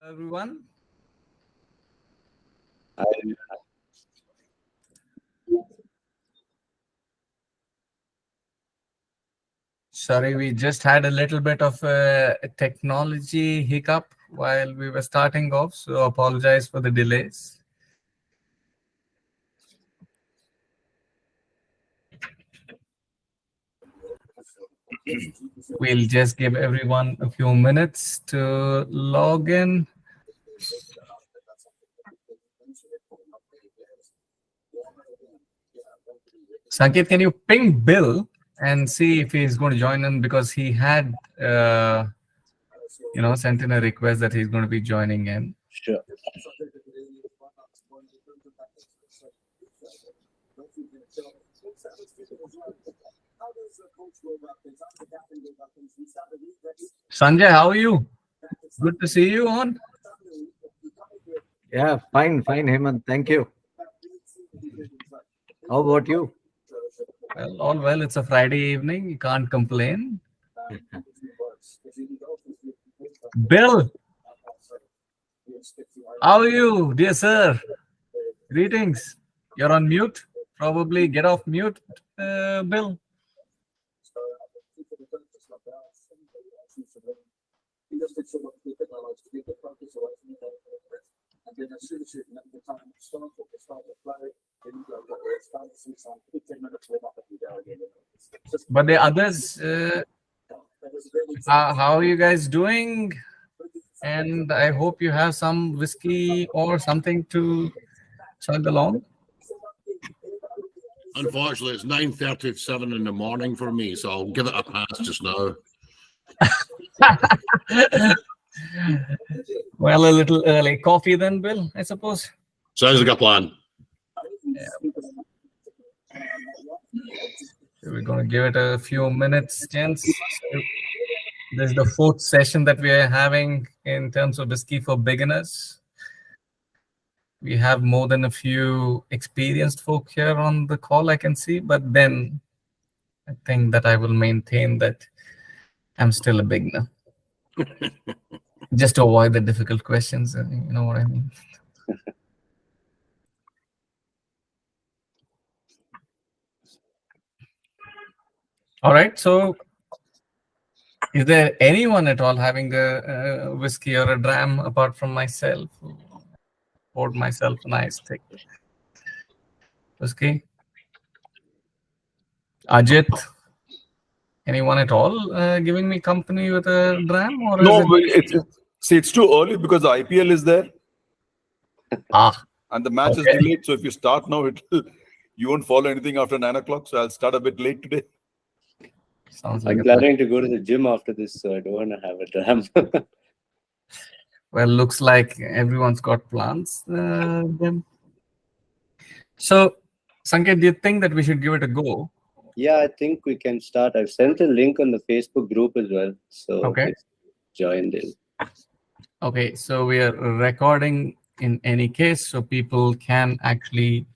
Everyone. Sorry, we just had a little bit of a technology hiccup while we were starting off, so apologize for the delays. We'll just give everyone a few minutes to log in. Sanket, can you ping Bill and see if he's going to join in, because he had, sent in a request that he's going to be joining in. Sure. Sanjay, how are you? Good to see you on. Yeah, fine, Hemanth. Thank you. How about you? Well, all well. It's a Friday evening. You can't complain. Bill, how are you, dear sir? Greetings. You're on mute. Probably get off mute, Bill. But the others, how are you guys doing? And I hope you have some whiskey or something to chug along. Unfortunately, it's 9:37 in the morning for me, so I'll give it a pass just now. Well, a little early. Coffee then, Bill, I suppose. Sounds like a plan. Yeah. So we're going to give it a few minutes, gents. So this is the fourth session that we are having in terms of whiskey for beginners. We have more than a few experienced folk here on the call, I can see, but then I think that I will maintain that I'm still a beginner. Just to avoid the difficult questions, you know what I mean? All right, so is there anyone at all having a whiskey or a dram apart from myself? Poured myself a nice thick whiskey. Ajit, anyone at all giving me company with a dram? Or No, is it's too early because the IPL is there and the match is delayed. So if you start now, you won't follow anything after 9 o'clock. So I'll start a bit late today. Sounds like I'm planning to go to the gym after this, so I don't want to have a dram. Well, looks like everyone's got plans then. So, Sanket, do you think that we should give it a go? Yeah, I think we can start. I've sent a link on the Facebook group as well, so Okay. it's joined in. Okay, so we are recording in any case, so people can actually,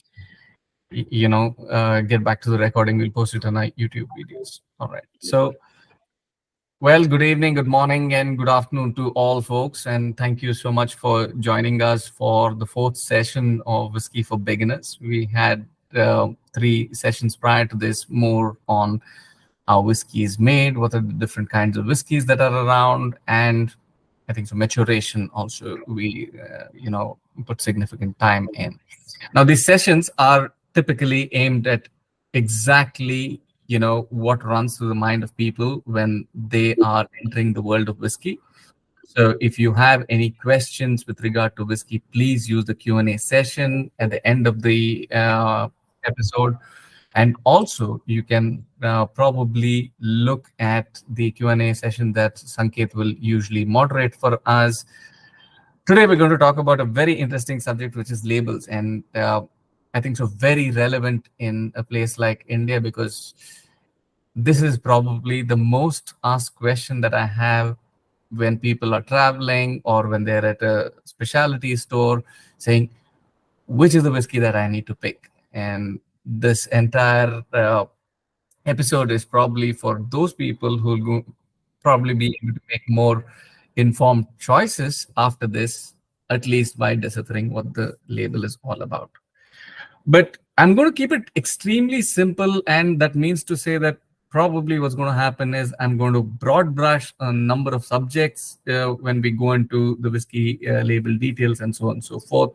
get back to the recording. We'll post it on our YouTube videos. All right. So, well, good evening, good morning, and good afternoon to all folks. And thank you so much for joining us for the fourth session of Whiskey for Beginners. We had 3 sessions prior to this, more on how whiskey is made, what are the different kinds of whiskeys that are around, and I think so maturation also we put significant time in. Now these sessions are typically aimed at exactly what runs through the mind of people when they are entering the world of whiskey. So if you have any questions with regard to whiskey, please use the Q&A session at the end of the episode. And also, you can probably look at the Q&A session that Sanket will usually moderate for us. Today, we're going to talk about a very interesting subject, which is labels. And I think so very relevant in a place like India, because this is probably the most asked question that I have when people are traveling or when they're at a specialty store saying, which is the whiskey that I need to pick? And this entire episode is probably for those people who will probably be able to make more informed choices after this, at least by deciphering what the label is all about. But I'm going to keep it extremely simple, and that means to say that probably what's going to happen is I'm going to broad brush a number of subjects when we go into the whiskey label details and so on and so forth.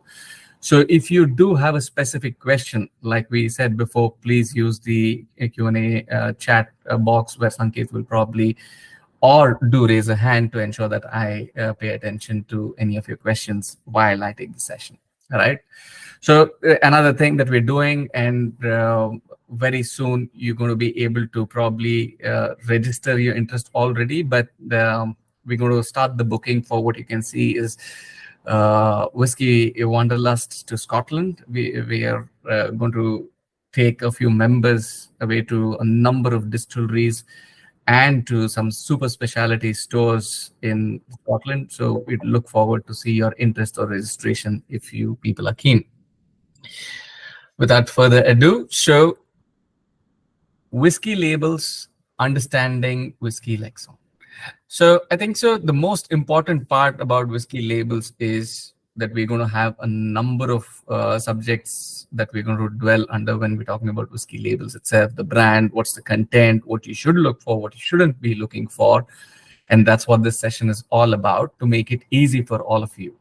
So if you do have a specific question, like we said before, please use the Q&A chat box where Sanket will probably, or do raise a hand to ensure that I pay attention to any of your questions while I take the session. All right. So another thing that we're doing, and very soon you're going to be able to probably register your interest already, but we're going to start the booking for what you can see is Whiskey Wanderlust to Scotland. We are going to take a few members away to a number of distilleries and to some super specialty stores in Scotland. So we look forward to see your interest or registration if you people are keen. Without further ado, so whiskey labels, understanding whiskey lexicon. So I think so the most important part about whiskey labels is that we're going to have a number of subjects that we're going to dwell under when we're talking about whiskey labels itself, the brand, what's the content, what you should look for, what you shouldn't be looking for. And that's what this session is all about, to make it easy for all of you.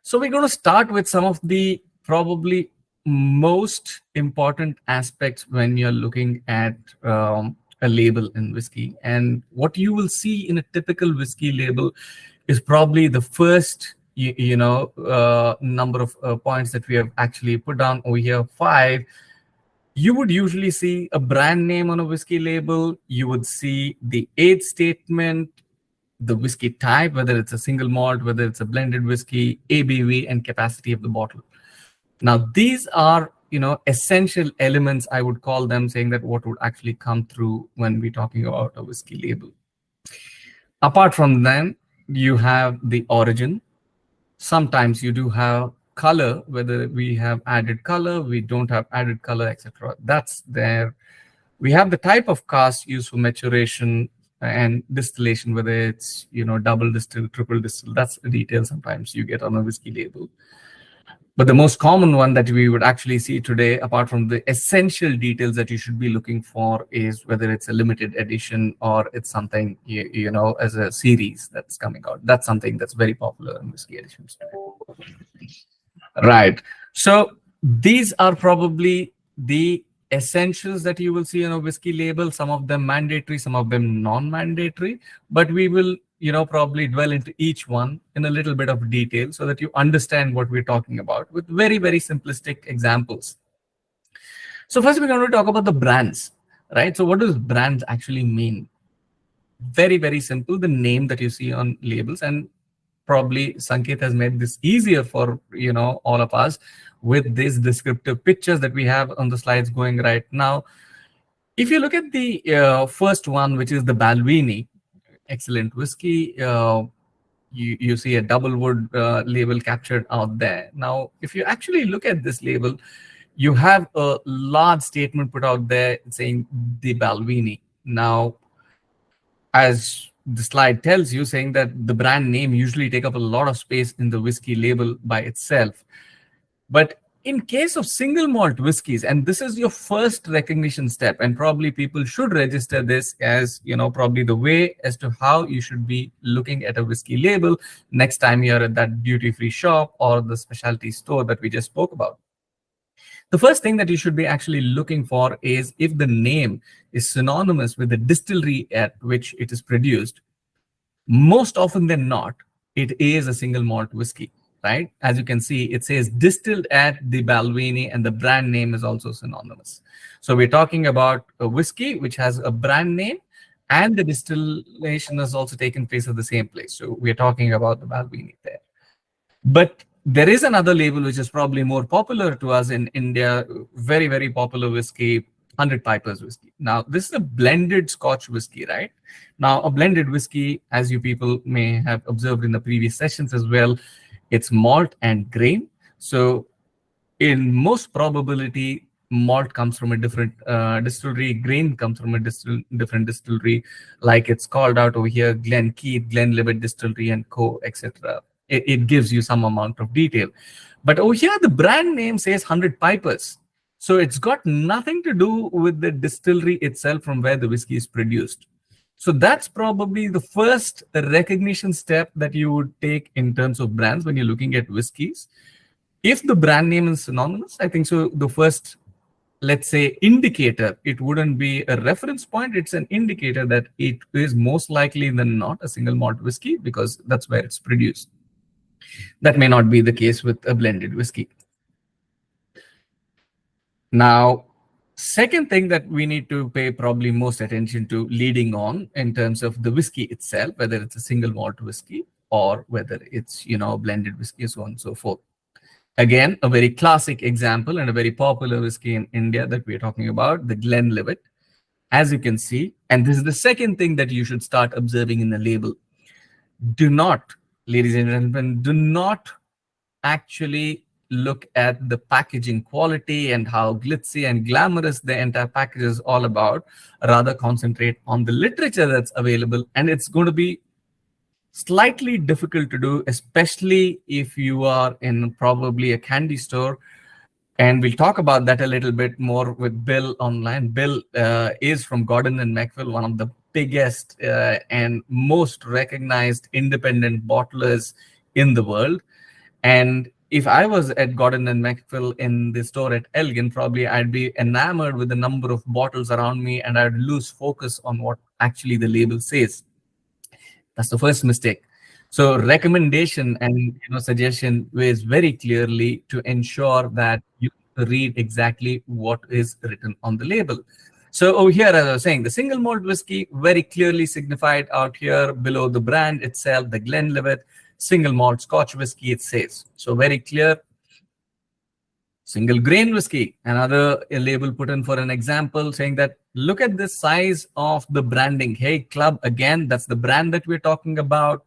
So we're going to start with some of the probably most important aspects when you're looking at a label in whiskey. And what you will see in a typical whiskey label is probably the first number of points that we have actually put down over here, 5. You would usually see a brand name on a whiskey label. You would see the age statement, the whiskey type, whether it's a single malt, whether it's a blended whiskey, ABV, and capacity of the bottle. Now, these are, essential elements, I would call them, saying that what would actually come through when we're talking about a whiskey label. Apart from them, you have the origin. Sometimes you do have color, whether we have added color, we don't have added color, etc. That's there. We have the type of cask used for maturation and distillation, whether it's, double distill, triple distill. That's a detail sometimes you get on a whiskey label. But the most common one that we would actually see today, apart from the essential details that you should be looking for, is whether it's a limited edition or it's something, as a series that's coming out. That's something that's very popular in whiskey editions today. Right. So these are probably the essentials that you will see on a whiskey label, some of them mandatory, some of them non-mandatory, but we will probably dwell into each one in a little bit of detail so that you understand what we're talking about with very, very simplistic examples. So first we're going to talk about the brands, right? So what does brands actually mean? Very, very simple, the name that you see on labels, and probably Sanket has made this easier for, all of us with these descriptive pictures that we have on the slides going right now. If you look at the first one, which is the Balvenie, excellent whiskey, you see a double wood label captured out there. Now, if you actually look at this label, you have a large statement put out there saying the Balvenie. Now, as the slide tells you, saying that the brand name usually take up a lot of space in the whiskey label by itself. But in case of single malt whiskeys, and this is your first recognition step, and probably people should register this as, probably the way as to how you should be looking at a whiskey label next time you're at that duty-free shop or the specialty store that we just spoke about. The first thing that you should be actually looking for is if the name is synonymous with the distillery at which it is produced. Most often than not, it is a single malt whiskey. Right? As you can see, it says distilled at the Balvenie, and the brand name is also synonymous. So we're talking about a whiskey which has a brand name, and the distillation has also taken place at the same place. So we're talking about the Balvenie there. But there is another label which is probably more popular to us in India, very, very popular whiskey, 100 Pipers whiskey. Now, this is a blended Scotch whiskey, right? Now, a blended whiskey, as you people may have observed in the previous sessions as well, it's malt and grain. So in most probability, malt comes from a different distillery, grain comes from a different distillery, like it's called out over here, Glenkeith, Glenlivet Distillery and Co, etc. It gives you some amount of detail. But over here, the brand name says 100 Pipers. So it's got nothing to do with the distillery itself from where the whiskey is produced. So that's probably the first recognition step that you would take in terms of brands when you're looking at whiskeys. If the brand name is synonymous, I think so the first, let's say, indicator, it wouldn't be a reference point, it's an indicator that it is most likely than not a single malt whiskey because that's where it's produced. That may not be the case with a blended whiskey. Now, second thing that we need to pay probably most attention to leading on in terms of the whiskey itself, whether it's a single malt whiskey or whether it's, blended whiskey, so on and so forth. Again, a very classic example and a very popular whiskey in India that we're talking about, the Glenlivet. As you can see, and this is the second thing that you should start observing in the label. Do not, ladies and gentlemen, do not actually look at the packaging quality and how glitzy and glamorous the entire package is all about. Rather concentrate on the literature that's available, and it's going to be slightly difficult to do, especially if you are in probably a candy store. And we'll talk about that a little bit more with Bill online. Bill is from Gordon and Macphail, one of the biggest and most recognized independent bottlers in the world. And if I was at Gordon and Macphail in the store at Elgin, probably I'd be enamored with the number of bottles around me and I'd lose focus on what actually the label says. That's the first mistake. So recommendation and suggestion is very clearly to ensure that you read exactly what is written on the label. So over here, as I was saying, the single malt whiskey very clearly signified out here below the brand itself, the Glenlivet single malt Scotch whiskey, it says. So very clear. Single grain whiskey, another label put in for an example saying that look at the size of the branding. Hey Club, again, that's the brand that we're talking about.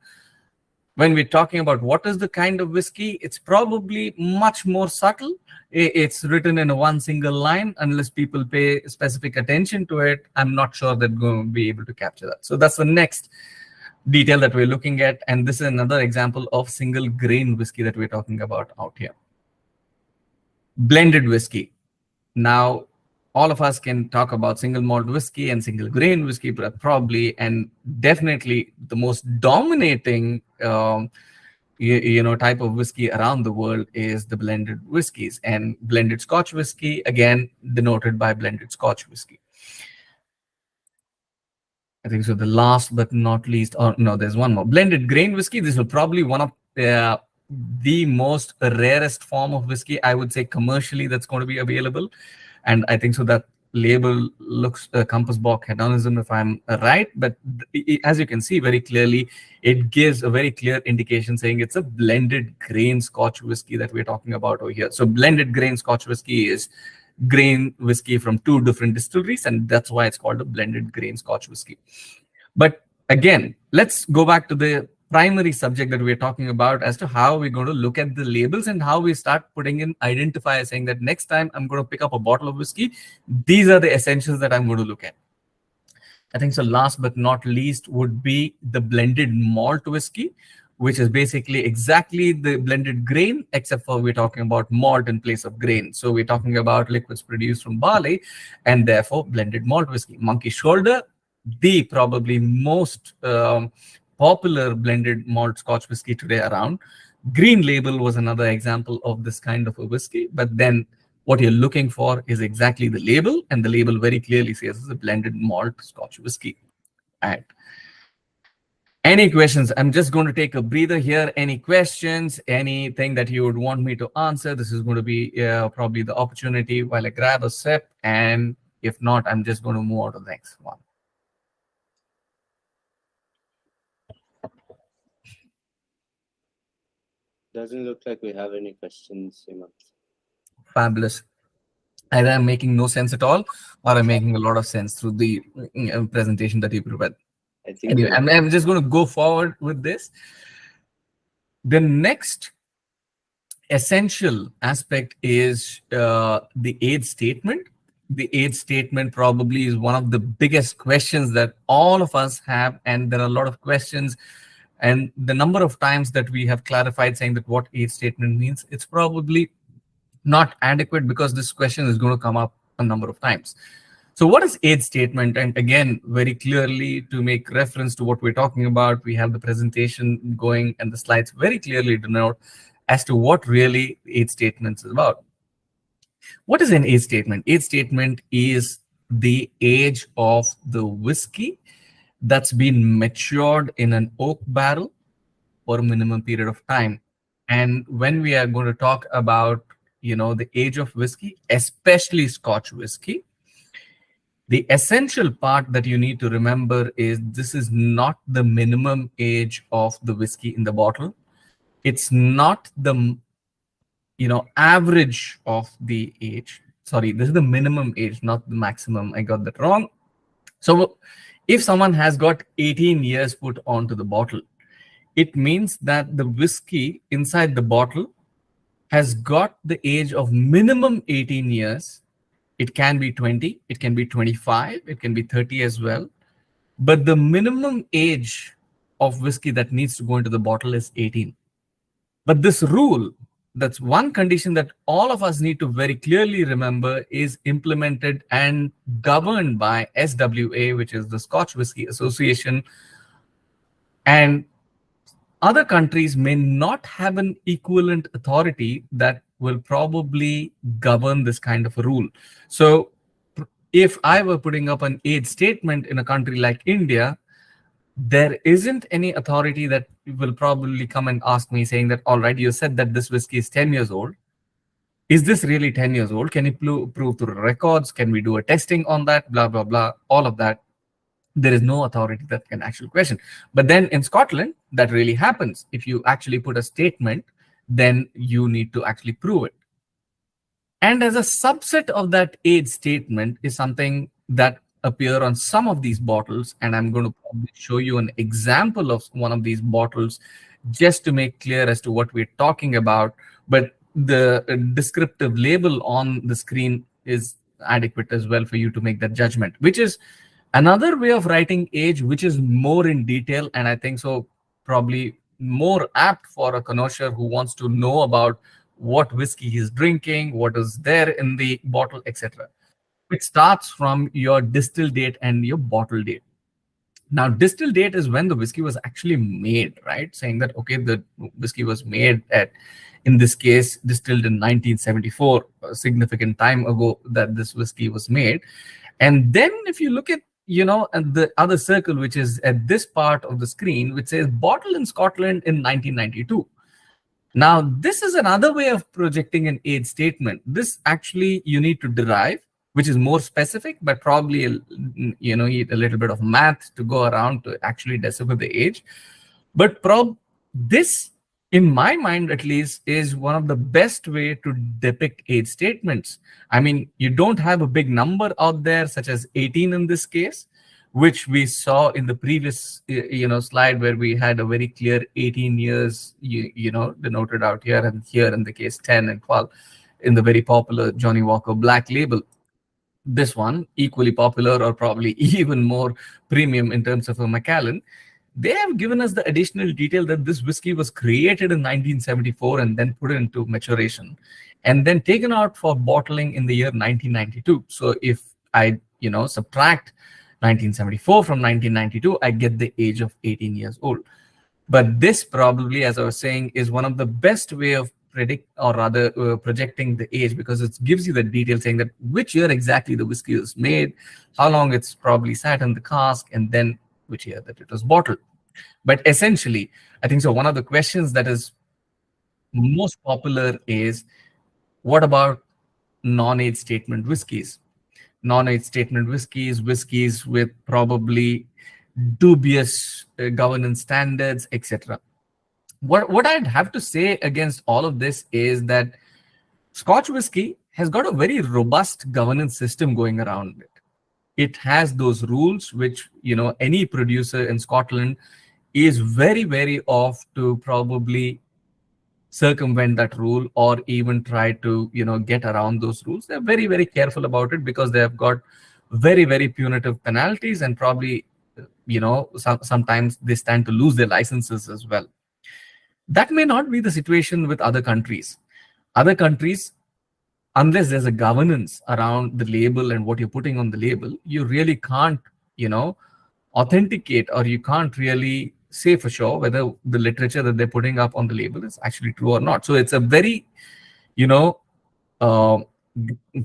When we're talking about what is the kind of whiskey, it's probably much more subtle. It's written in one single line. Unless people pay specific attention to it, I'm not sure they're going to be able to capture that. So that's the next detail that we're looking at. And this is another example of single grain whiskey that we're talking about out here. Blended whiskey. Now, all of us can talk about single malt whiskey and single grain whiskey, but probably and definitely the most dominating type of whiskey around the world is the blended whiskeys. And blended Scotch whiskey, again, denoted by blended Scotch whiskey. I think so. The last but not least, or no, there's one more. Blended grain whiskey. This is probably one of the most rarest form of whiskey, I would say, commercially, that's going to be available. And I think so that label looks Compass Bock hedonism, if I'm right. But as you can see very clearly, it gives a very clear indication saying it's a blended grain Scotch whiskey that we're talking about over here. So blended grain Scotch whiskey is grain whiskey from two different distilleries, and that's why it's called a blended grain Scotch whiskey. But again, let's go back to the primary subject that we're talking about as to how we're going to look at the labels and how we start putting in identifiers saying that next time I'm going to pick up a bottle of whiskey, these are the essentials that I'm going to look at. I think so last but not least would be the blended malt whiskey, which is basically exactly the blended grain, except for we're talking about malt in place of grain. So we're talking about liquids produced from barley and therefore blended malt whiskey. Monkey Shoulder, the probably most popular blended malt Scotch whiskey today around. Green Label was another example of this kind of a whiskey, but then what you're looking for is exactly the label, and the label very clearly says it's a blended malt Scotch whiskey. Right. Any questions? I'm just going to take a breather here. Any questions? Anything that you would want me to answer? This is going to be probably the opportunity while I grab a sip, and if not, I'm just going to move on to the next one. Doesn't look like we have any questions, Hemanth. Fabulous. Either I'm making no sense at all, or I'm making a lot of sense through the presentation that you prepared. I think Anyway, I'm just going to go forward with this. The next essential aspect is the age statement. The age statement probably is one of the biggest questions that all of us have, and there are a lot of questions. And the number of times that we have clarified saying that what age statement means, it's probably not adequate because this question is going to come up a number of times. So what is age statement? And again, very clearly to make reference to what we're talking about, we have the presentation going and the slides very clearly denote as to what really age statements is about. What is an age statement? Age statement is the age of the whiskey that's been matured in an oak barrel for a minimum period of time. And when we are going to talk about, the age of whiskey, especially Scotch whiskey, the essential part that you need to remember is this is not the minimum age of the whiskey in the bottle. It's not the average of the age. Sorry, this is the minimum age, not the maximum. I got that wrong. So if someone has got 18 years put onto the bottle, it means that the whiskey inside the bottle has got the age of minimum 18 years. It can be 20, it can be 25, it can be 30 as well. But the minimum age of whiskey that needs to go into the bottle is 18. But this rule, that's one condition that all of us need to very clearly remember, is implemented and governed by SWA, which is the Scotch Whisky Association. And other countries may not have an equivalent authority that will probably govern this kind of a rule. So if I were putting up an age statement in a country like India, there isn't any authority that will probably come and ask me saying that, all right, you said that this whiskey is 10 years old. Is this really 10 years old? Can you prove through records? Can we do a testing on that? Blah, blah, blah, all of that. There is no authority that can actually question. But then in Scotland, that really happens. If you actually put a statement, then you need to actually prove it. And as a subset of that age statement is something that appear on some of these bottles. And I'm going to probably show you an example of one of these bottles just to make clear as to what we're talking about. But the descriptive label on the screen is adequate as well for you to make that judgment, which is another way of writing age, which is more in detail. And I think so probably more apt for a connoisseur who wants to know about what whiskey he's drinking, what is there in the bottle, etc. It starts from your distill date and your bottle date. Now, distill date is when the whiskey was actually made, right? Saying that, okay, the whiskey was made at, in this case, distilled in 1974, a significant time ago that this whiskey was made. And then if you look at, and the other circle, which is at this part of the screen, which says bottled in Scotland in 1992. Now, this is another way of projecting an age statement. This actually you need to derive, which is more specific, but probably, need a little bit of math to go around to actually decipher the age. But this, in my mind at least, is one of the best way to depict age statements. I mean, you don't have a big number out there, such as 18 in this case, which we saw in the previous, slide where we had a very clear 18 years, denoted out here, and here in the case 10 and 12 in the very popular Johnnie Walker Black Label. This one, equally popular or probably even more premium in terms of a Macallan, they have given us the additional detail that this whiskey was created in 1974 and then put into maturation and then taken out for bottling in the year 1992. So if I, subtract 1974 from 1992, I get the age of 18 years old. But this probably, as I was saying, is one of the best way of projecting the age, because it gives you the detail saying that which year exactly the whiskey was made, how long it's probably sat in the cask, and then which year that it was bottled. But essentially, I think so one of the questions that is most popular is, what about non-age statement whiskeys? Non-age statement whiskeys with probably dubious governance standards, etc. What I'd have to say against all of this is that Scotch whisky has got a very robust governance system going around it. It has those rules which, any producer in Scotland is very, very off to probably circumvent that rule or even try to, get around those rules. They're very, very careful about it because they have got very, very punitive penalties, and probably, sometimes they stand to lose their licenses as well. That may not be the situation with other countries. Other countries, unless there's a governance around the label and what you're putting on the label, you really can't, authenticate, or you can't really say for sure whether the literature that they're putting up on the label is actually true or not. So it's a very, uh,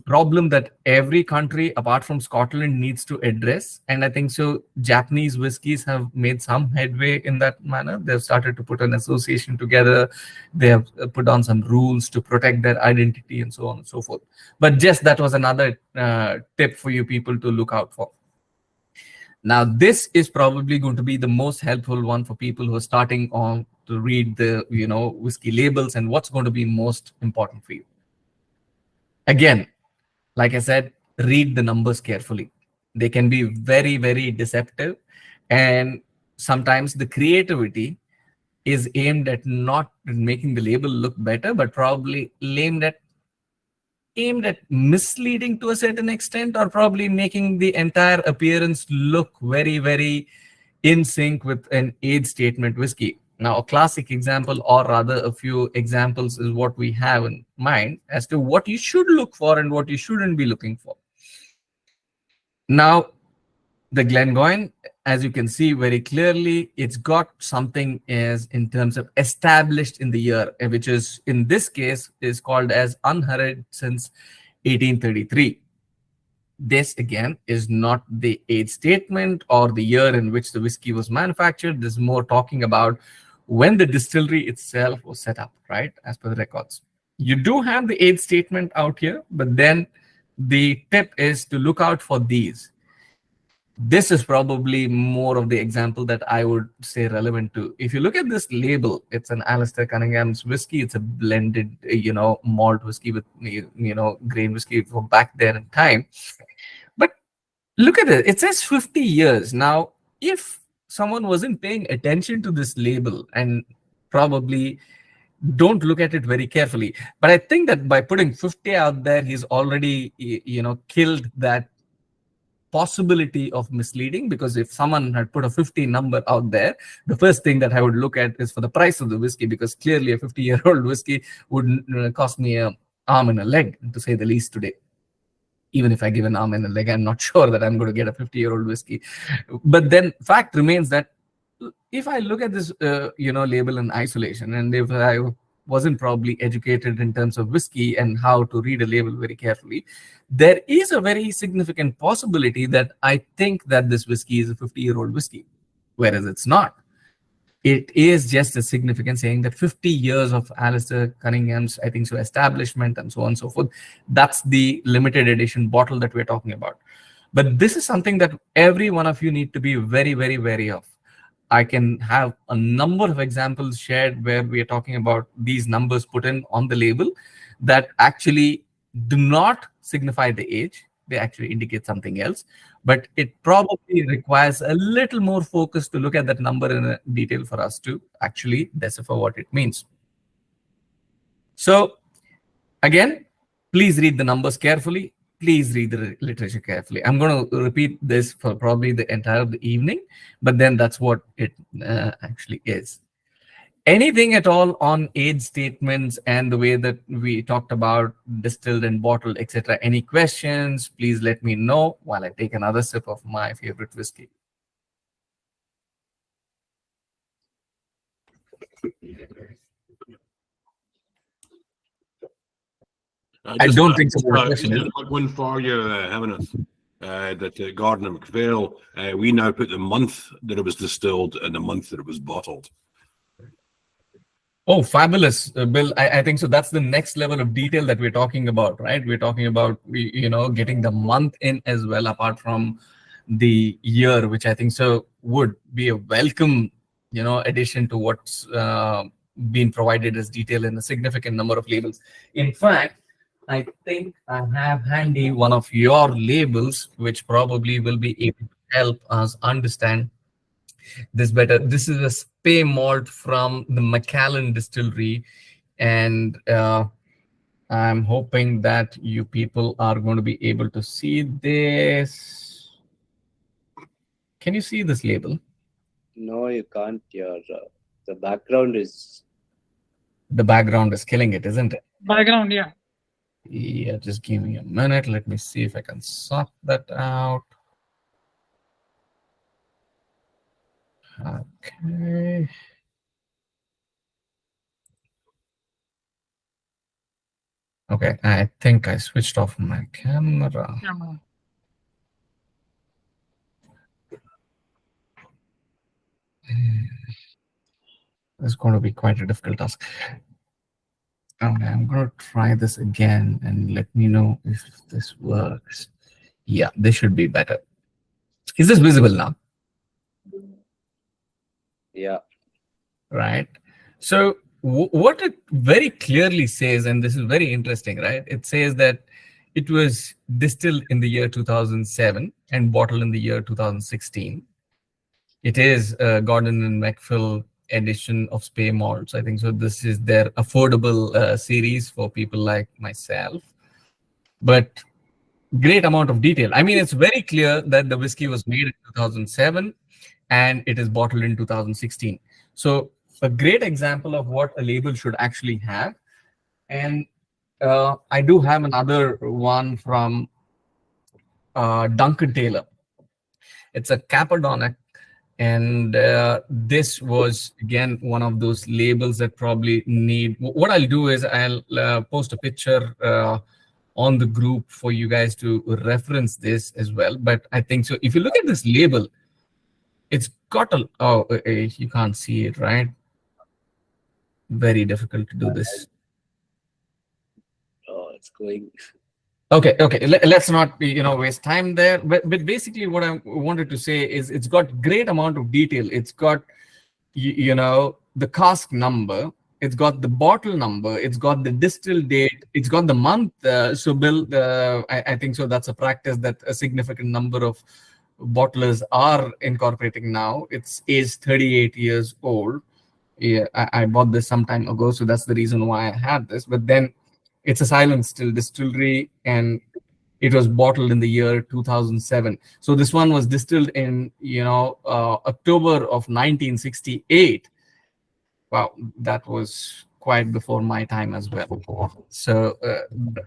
problem that every country apart from Scotland needs to address. And I think so Japanese whiskies have made some headway in that manner. They've started to put an association together. They have put on some rules to protect their identity and so on and so forth. But just that was another tip for you people to look out for. Now, this is probably going to be the most helpful one for people who are starting on to read the, whiskey labels, and what's going to be most important for you. Again, like I said, read the numbers carefully. They can be very, very deceptive. And sometimes the creativity is aimed at not making the label look better, but probably aimed at misleading to a certain extent, or probably making the entire appearance look very, very in sync with an age statement whiskey. Now, a classic example, or rather a few examples, is what we have in mind as to what you should look for and what you shouldn't be looking for. Now, the Glengoyne, as you can see very clearly, it's got something as in terms of established in the year, which is in this case is called as unhurried since 1833. This again is not the age statement or the year in which the whiskey was manufactured. This is more talking about when the distillery itself was set up, right, as per the records. You do have the age statement out here, but then the tip is to look out for these. This is probably more of the example that I would say relevant to. If you look at this label, it's an Alistair Cunningham's whiskey. It's a blended, malt whiskey with, grain whiskey from back there in time. But look at it. It says 50 years. Now, if someone wasn't paying attention to this label and probably don't look at it very carefully, but I think that by putting 50 out there, he's already, killed that possibility of misleading. Because if someone had put a 50 number out there, the first thing that I would look at is for the price of the whiskey, because clearly a 50-year-old whiskey would cost me an arm and a leg, to say the least, today. Even if I give an arm and a leg, I'm not sure that I'm going to get a 50-year-old whiskey. But then fact remains that if I look at this, label in isolation, and if I wasn't probably educated in terms of whiskey and how to read a label very carefully, there is a very significant possibility that I think that this whiskey is a 50-year-old whiskey, whereas it's not. It is just a significant saying that 50 years of Alistair Cunningham's, I think so, establishment and so on and so forth. That's the limited edition bottle that we're talking about. But this is something that every one of you need to be very, very wary of. I can have a number of examples shared where we are talking about these numbers put in on the label that actually do not signify the age. They actually indicate something else. But it probably requires a little more focus to look at that number in detail for us to actually decipher what it means. So again, please read the numbers carefully. Please read the literature carefully. I'm going to repeat this for probably the entire evening, but then that's what it actually is. Anything at all on age statements and the way that we talked about distilled and bottled, etc. Any questions, please let me know while I take another sip of my favorite whiskey. I don't think so. Just a quick one for you, Hemanth. That Gordon and McPhail, we now put the month that it was distilled and the month that it was bottled. Oh, fabulous, Bill. I think so. That's the next level of detail that we're talking about, right? We're talking about, getting the month in as well, apart from the year, which I think so would be a welcome, addition to what's been provided as detail in a significant number of labels. In fact, I think I have handy one of your labels, which probably will be able to help us understand this better. This is a Spey malt from the Macallan distillery and I'm hoping that you people are going to be able to see this. Can you see this label? No, you can't. The background is. The background is killing it, isn't it? Background, yeah. Yeah, just give me a minute. Let me see if I can sort that out. Okay. Okay, I think I switched off my camera. Yeah, man. It's going to be quite a difficult task. Okay, I'm going to try this again and let me know if this works. Yeah, this should be better. Is this visible now? Yeah. Right. So what it very clearly says, and this is very interesting, right? It says that it was distilled in the year 2007 and bottled in the year 2016. It is a Gordon and MacPhail edition of Spey malts, I think. So this is their affordable series for people like myself. But great amount of detail. I mean, it's very clear that the whiskey was made in 2007 and it is bottled in 2016. So a great example of what a label should actually have. And I do have another one from Duncan Taylor. It's a Capadonic. And this was, again, one of those labels that probably need... What I'll do is I'll post a picture on the group for you guys to reference this as well. But I think so. If you look at this label, it's got a... Oh, you can't see it, right? Very difficult to do this. Oh, it's going. Okay. Let's not waste time there. But basically, what I wanted to say is it's got great amount of detail. It's got the cask number. It's got the bottle number. It's got the distill date. It's got the month. So, Bill, I think so. That's a practice that a significant number of bottlers are incorporating now. It's aged 38 years old. Yeah, I bought this some time ago, so that's the reason why I had this. But then it's a silent still distillery, and it was bottled in the year 2007. So this one was distilled in October of 1968. Wow, that was quite before my time as well. So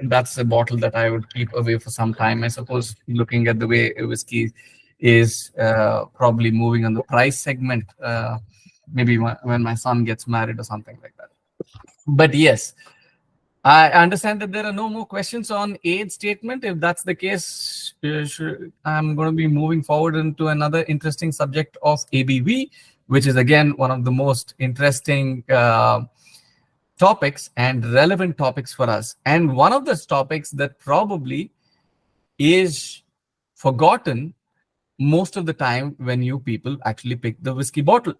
that's a bottle that I would keep away for some time. I suppose, looking at the way whiskey is probably moving on the price segment, maybe when my son gets married or something like that. But yes, I understand that there are no more questions on age statement. If that's the case, I'm going to be moving forward into another interesting subject of ABV, which is, again, one of the most interesting topics and relevant topics for us. And one of those topics that probably is forgotten most of the time when you people actually pick the whiskey bottle.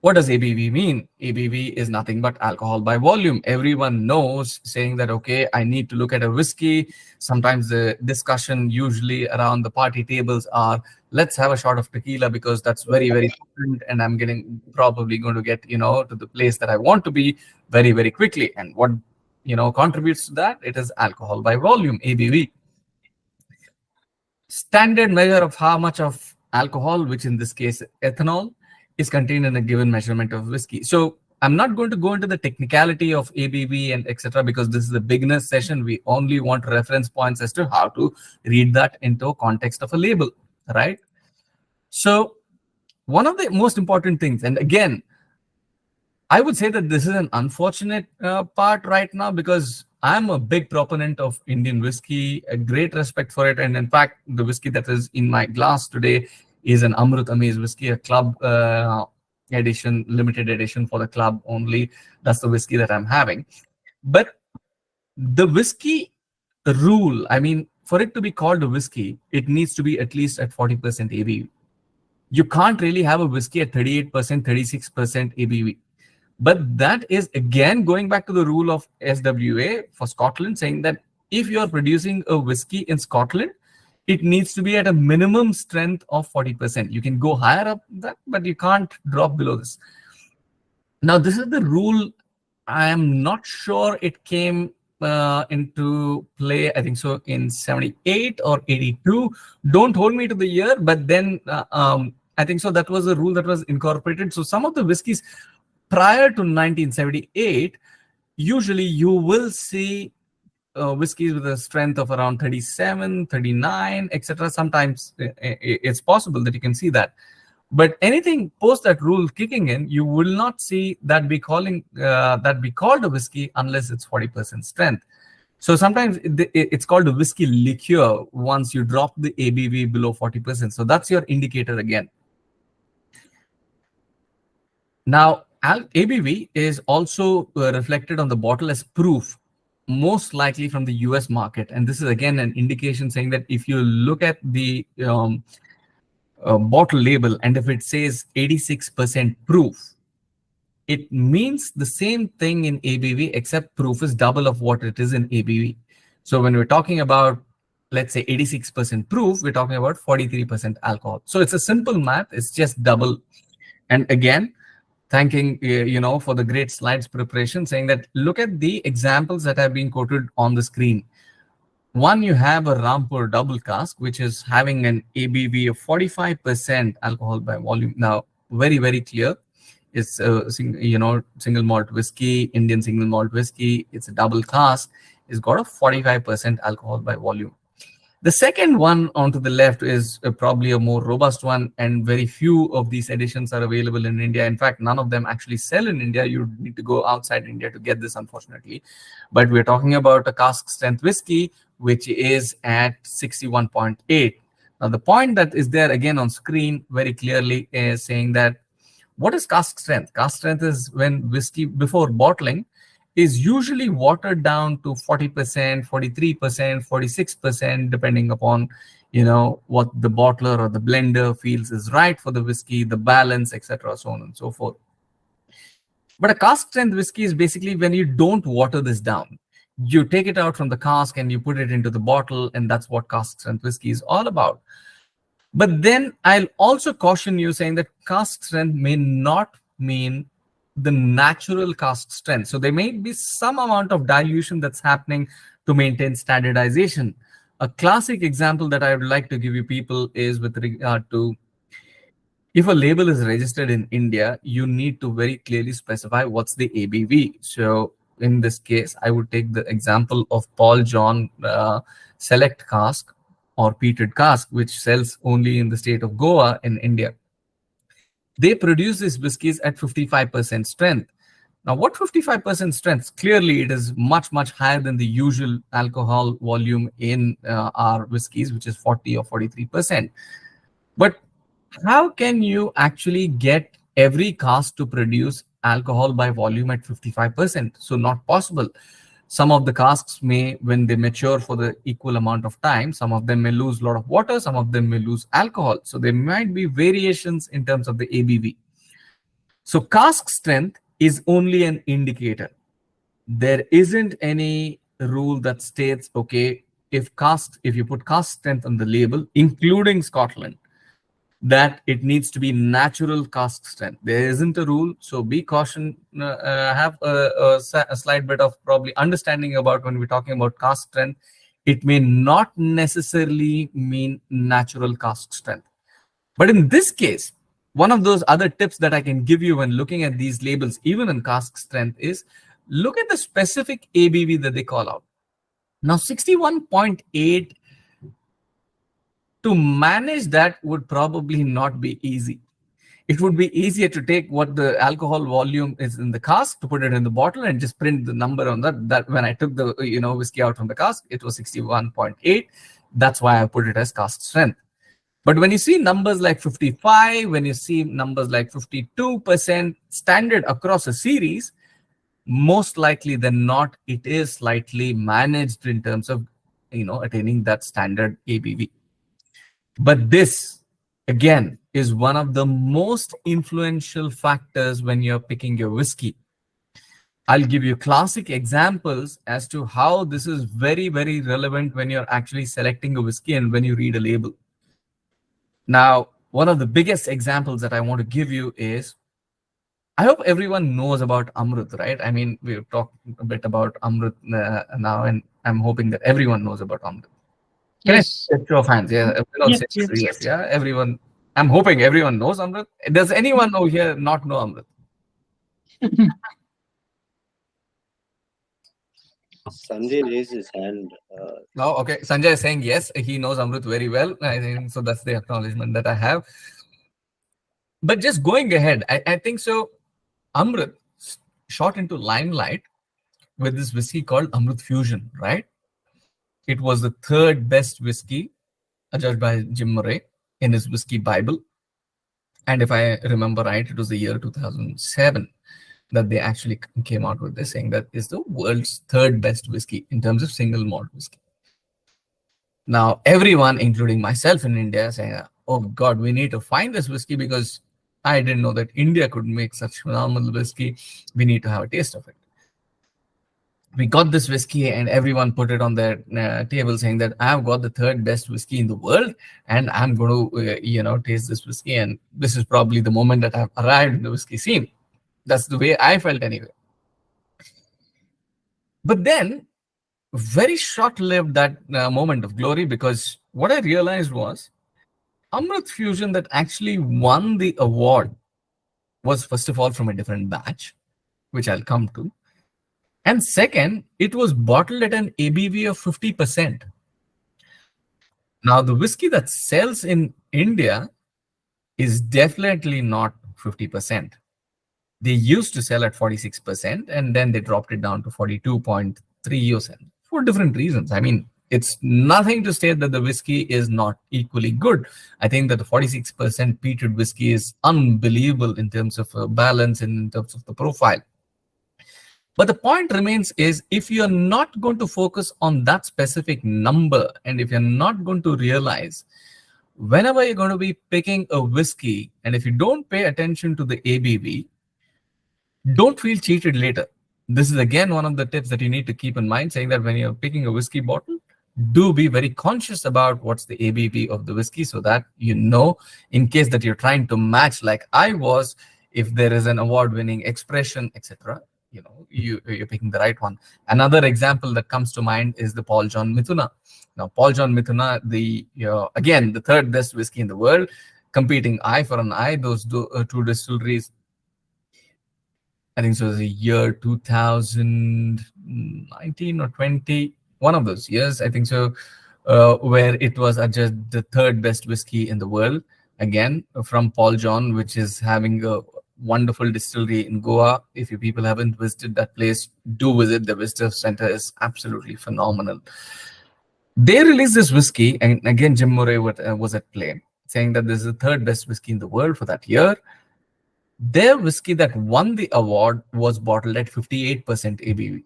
What does ABV mean? ABV is nothing but alcohol by volume. Everyone knows, saying that, okay, I need to look at a whiskey. Sometimes the discussion usually around the party tables are, let's have a shot of tequila because that's very, very important, and I'm probably going to get, to the place that I want to be very, very quickly. And what, contributes to that? It is alcohol by volume, ABV. Standard measure of how much of alcohol, which in this case ethanol, is contained in a given measurement of whiskey. So I'm not going to go into the technicality of ABV and etc. because this is a beginner's session. We only want reference points as to how to read that into context of a label, right? So one of the most important things, and again, I would say that this is an unfortunate part right now, because I'm a big proponent of Indian whiskey, a great respect for it. And in fact, the whiskey that is in my glass today is an Amrut Amaze whiskey, a club edition, limited edition for the club only. That's the whiskey that I'm having. But the whiskey rule, I mean, for it to be called a whiskey, it needs to be at least at 40% ABV. You can't really have a whiskey at 38%, 36% ABV. But that is, again, going back to the rule of SWA for Scotland, saying that if you're producing a whiskey in Scotland, it needs to be at a minimum strength of 40%. You can go higher up that, but you can't drop below this. Now, this is the rule I am not sure it came into play, I think so, in 78 or 82. Don't hold me to the year, but then I think so that was a rule that was incorporated. So some of the whiskeys prior to 1978, usually you will see whiskeys with a strength of around 37, 39, etc. Sometimes it's possible that you can see that. But anything post that rule kicking in, you will not see that be called a whiskey unless it's 40% strength. So sometimes it's called a whiskey liqueur once you drop the ABV below 40%. So that's your indicator again. Now, ABV is also reflected on the bottle as proof, most likely from the US market. And this is again an indication saying that if you look at the bottle label and if it says 86% proof, it means the same thing in ABV, except proof is double of what it is in ABV. So when we're talking about, let's say 86% proof, we're talking about 43% alcohol. So it's a simple math. It's just double. And again, thanking for the great slides preparation, saying that look at the examples that have been quoted on the screen. One, you have a Rampur double cask, which is having an ABV of 45% alcohol by volume. Now, very, very clear. It's a single malt whiskey, Indian single malt whiskey. It's a double cask. It's got a 45% alcohol by volume. The second one onto the left is probably a more robust one, and very few of these editions are available in India. In fact, none of them actually sell in India. You need to go outside India to get this, unfortunately. But we're talking about a cask strength whiskey, which is at 61.8. Now, the point that is there again on screen very clearly is saying that what is cask strength? Cask strength is when whiskey before bottling is usually watered down to 40%, 43%, 46%, depending upon, what the bottler or the blender feels is right for the whiskey, the balance, etc., so on and so forth. But a cask strength whiskey is basically when you don't water this down. You take it out from the cask and you put it into the bottle, and that's what cask strength whiskey is all about. But then I'll also caution you saying that cask strength may not mean the natural cask strength. So there may be some amount of dilution that's happening to maintain standardization. A classic example that I would like to give you people is with regard to if a label is registered in India, you need to very clearly specify what's the ABV. So in this case, I would take the example of Paul John Select Cask or Peated Cask, which sells only in the state of Goa in India. They produce these whiskies at 55% strength. Now, what 55% strength? Clearly, it is much, much higher than the usual alcohol volume in our whiskies, which is 40 or 43%. But how can you actually get every cask to produce alcohol by volume at 55%? So not possible. Some of the casks may, when they mature for the equal amount of time, some of them may lose a lot of water, some of them may lose alcohol. So there might be variations in terms of the ABV. So cask strength is only an indicator. There isn't any rule that states, okay, if you put cask strength on the label, including Scotland, that it needs to be natural cask strength. There isn't a rule, so be caution. Have a slight bit of probably understanding about when we're talking about cask strength. It may not necessarily mean natural cask strength. But in this case, one of those other tips that I can give you when looking at these labels, even in cask strength, is look at the specific ABV that they call out. Now, 61.8, to manage that would probably not be easy. It would be easier to take what the alcohol volume is in the cask, to put it in the bottle and just print the number on that. That when I took the whiskey out from the cask, it was 61.8. That's why I put it as cask strength. But when you see numbers like 55, when you see numbers like 52% standard across a series, most likely than not, it is slightly managed in terms of attaining that standard ABV. But this, again, is one of the most influential factors when you're picking your whiskey. I'll give you classic examples as to how this is very, very relevant when you're actually selecting a whiskey and when you read a label. Now, one of the biggest examples that I want to give you is, I hope everyone knows about Amrut, right? I mean, we've talked a bit about Amrut now, and I'm hoping that everyone knows about Amrut. Can Yes. I show of hands? Yeah, everyone Yes, says yes. yes. Yeah, everyone. I'm hoping everyone knows Amrut. Does anyone over here not know Amrut? Sanjay raised his hand. No, okay. Sanjay is saying yes, he knows Amrut very well. I think so. That's the acknowledgement that I have. But just going ahead, I think so. Amrut shot into limelight with this whiskey called Amrut Fusion, right? It was the third best whiskey, judged by Jim Murray in his whiskey Bible. And if I remember right, it was the year 2007 that they actually came out with this, saying that is the world's third best whiskey in terms of single malt whiskey. Now, everyone, including myself in India, saying, oh God, we need to find this whiskey because I didn't know that India could make such phenomenal whiskey. We need to have a taste of it. We got this whiskey and everyone put it on their table saying that I've got the third best whiskey in the world and I'm going to, taste this whiskey. And this is probably the moment that I've arrived in the whiskey scene. That's the way I felt anyway. But then, very short-lived that moment of glory, because what I realized was Amrut Fusion that actually won the award was first of all from a different batch, which I'll come to. And second, it was bottled at an ABV of 50%. Now, the whiskey that sells in India is definitely not 50%. They used to sell at 46%, and then they dropped it down to 42.3% for different reasons. I mean, it's nothing to state that the whiskey is not equally good. I think that the 46% peated whiskey is unbelievable in terms of balance and in terms of the profile. But the point remains is if you're not going to focus on that specific number, and if you're not going to realize whenever you're going to be picking a whiskey, and if you don't pay attention to the ABV, don't feel cheated later. This is again one of the tips that you need to keep in mind, saying that when you're picking a whiskey bottle, do be very conscious about what's the ABV of the whiskey so that you know, in case that you're trying to match like I was, if there is an award-winning expression, etc., you're picking the right one. Another example that comes to mind is the Paul John Mithuna. Now, Paul John Mithuna, again, the third best whiskey in the world, competing eye for an eye, those two distilleries. I think so it was the year 2019 or 20, one of those years, I think so, where it was just the third best whiskey in the world, again, from Paul John, which is having a wonderful distillery in Goa. If you people haven't visited that place, do visit. The visitor center is absolutely phenomenal. They released this whiskey, and again, Jim Murray was at play, saying that this is the third best whiskey in the world for that year. Their whiskey that won the award was bottled at 58% ABV.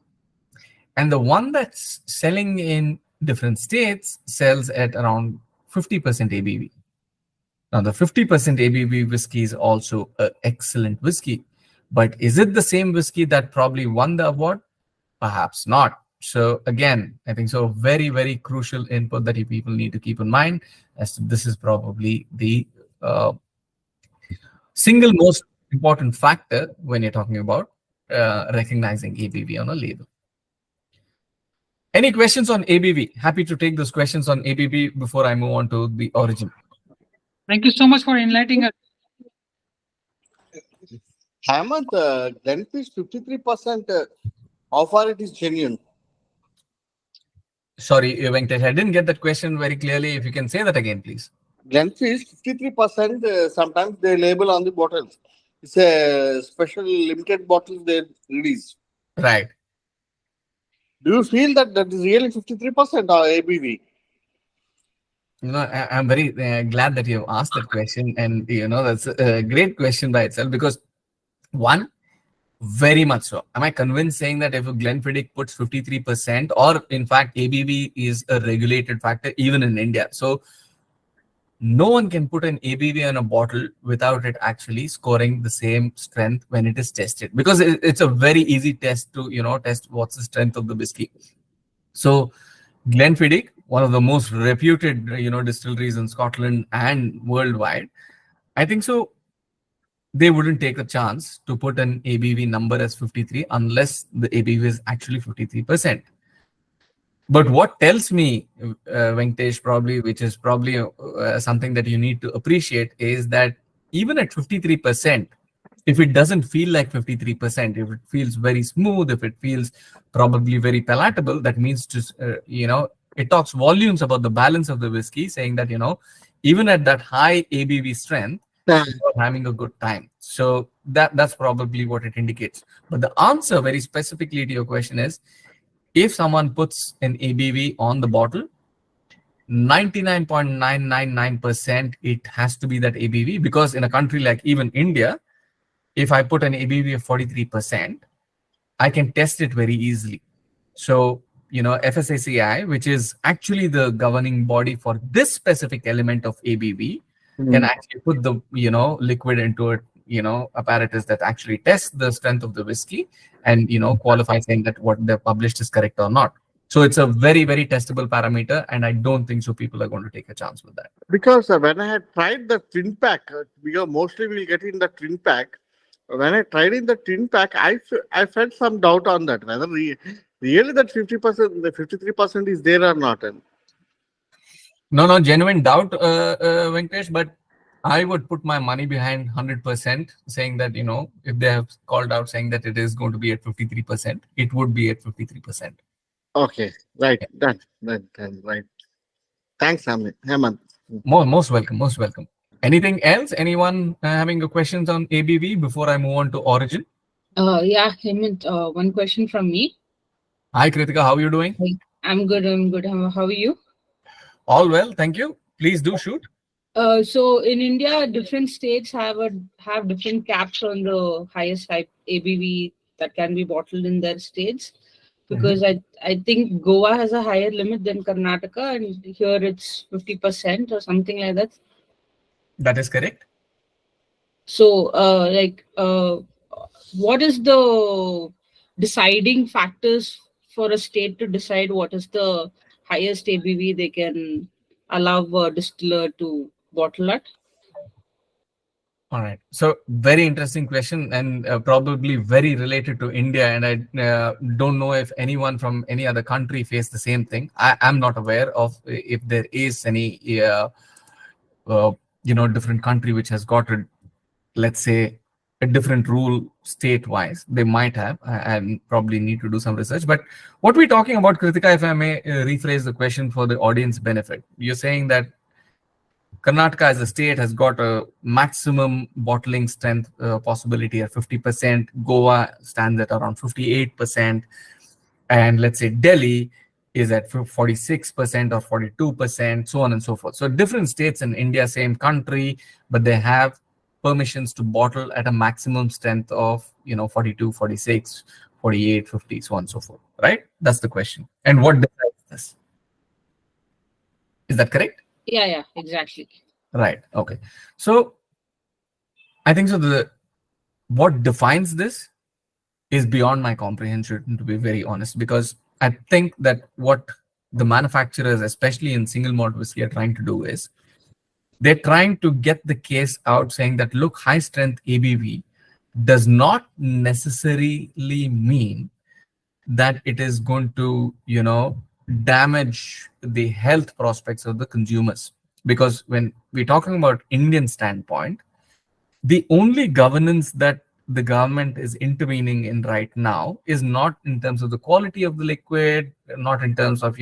And the one that's selling in different states sells at around 50% ABV. Now, the 50% ABV whiskey is also an excellent whiskey. But is it the same whiskey that probably won the award? Perhaps not. So again, I think so very, very crucial input that you people need to keep in mind, as this is probably the single most important factor when you're talking about recognizing ABV on a label. Any questions on ABV? Happy to take those questions on ABV before I move on to the origin. Thank you so much for enlightening us. Hemanth, Glenfiddich 53%, how far it is genuine? Sorry, Venkatesh, I didn't get that question very clearly. If you can say that again, please. Glenfiddich 53%, sometimes they label on the bottles. It's a special limited bottle they release. Right. Do you feel that is really 53% or ABV? I'm very glad that you have asked that question. And, that's a great question by itself because, one, very much so. Am I convinced saying that if Glenfiddich puts 53%, or in fact, ABV is a regulated factor even in India. So no one can put an ABV on a bottle without it actually scoring the same strength when it is tested, because it's a very easy test to, test what's the strength of the whiskey. So Glenfiddich, one of the most reputed, distilleries in Scotland and worldwide, I think so they wouldn't take a chance to put an ABV number as 53 unless the ABV is actually 53%. But what tells me, Venkatesh, probably, which is probably something that you need to appreciate, is that even at 53%, if it doesn't feel like 53%, if it feels very smooth, if it feels probably very palatable, that means just, it talks volumes about the balance of the whiskey, saying that, even at that high ABV strength, you're having a good time. So that's probably what it indicates. But the answer very specifically to your question is, if someone puts an ABV on the bottle, 99.999% it has to be that ABV, because in a country like even India, if I put an ABV of 43%, I can test it very easily. So, FSSAI, which is actually the governing body for this specific element of ABV, can actually put the, liquid into it, apparatus that actually tests the strength of the whiskey and, qualify saying that what they've published is correct or not. So it's a very, very testable parameter, and I don't think so people are going to take a chance with that. Because when I had tried the twin pack, because mostly we'll get in the twin pack. When I tried in the twin pack, I felt some doubt on that, whether really that 50%, the 53% is there or not. No, genuine doubt, Venkatesh, but I would put my money behind 100%, saying that, if they have called out saying that it is going to be at 53%, it would be at 53%. Okay, right, done, right. Thanks, Hemanth. Most welcome. Anything else? Anyone having a questions on ABV before I move on to origin? Yeah, Hemanth, one question from me. Hi, Kritika, how are you doing? I'm good. How are you? All well, thank you. Please do shoot. So in India, different states have different caps on the highest type ABV that can be bottled in their states. Because I think Goa has a higher limit than Karnataka, and here it's 50% or something like that. That is correct. So, what is the deciding factors for a state to decide what is the highest ABV they can allow a distiller to bottle at? All right. So very interesting question, and probably very related to India. And I don't know if anyone from any other country faced the same thing. I'm not aware of if there is any, different country which has got let's say, a different rule state-wise. They might have, and probably need to do some research. But what we're talking about, Kritika, if I may rephrase the question for the audience benefit, you're saying that Karnataka as a state has got a maximum bottling strength possibility at 50%. Goa stands at around 58%. And let's say Delhi is at 46% or 42%, so on and so forth. So different states in India, same country, but they have permissions to bottle at a maximum strength of, 42, 46, 48, 50, so on and so forth, right? That's the question. And what decides this? Is that correct? Yeah, exactly. Right. Okay. So I think so. What defines this is beyond my comprehension, to be very honest, because I think that what the manufacturers, especially in single malt whiskey, are trying to do is they're trying to get the case out, saying that, look, high strength ABV does not necessarily mean that it is going to, damage the health prospects of the consumers. Because when we're talking about Indian standpoint, the only governance that the government is intervening in right now is not in terms of the quality of the liquid, not in terms of,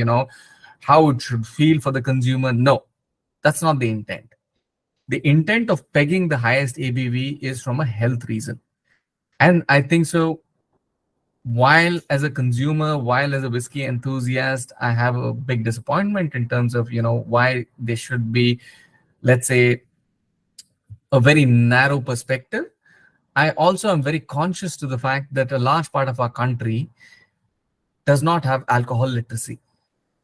how it should feel for the consumer. No, that's not the intent. The intent of pegging the highest ABV is from a health reason. And I think so, while as a consumer, while as a whiskey enthusiast, I have a big disappointment in terms of, why they should be, let's say, a very narrow perspective. I also am very conscious to the fact that a large part of our country does not have alcohol literacy.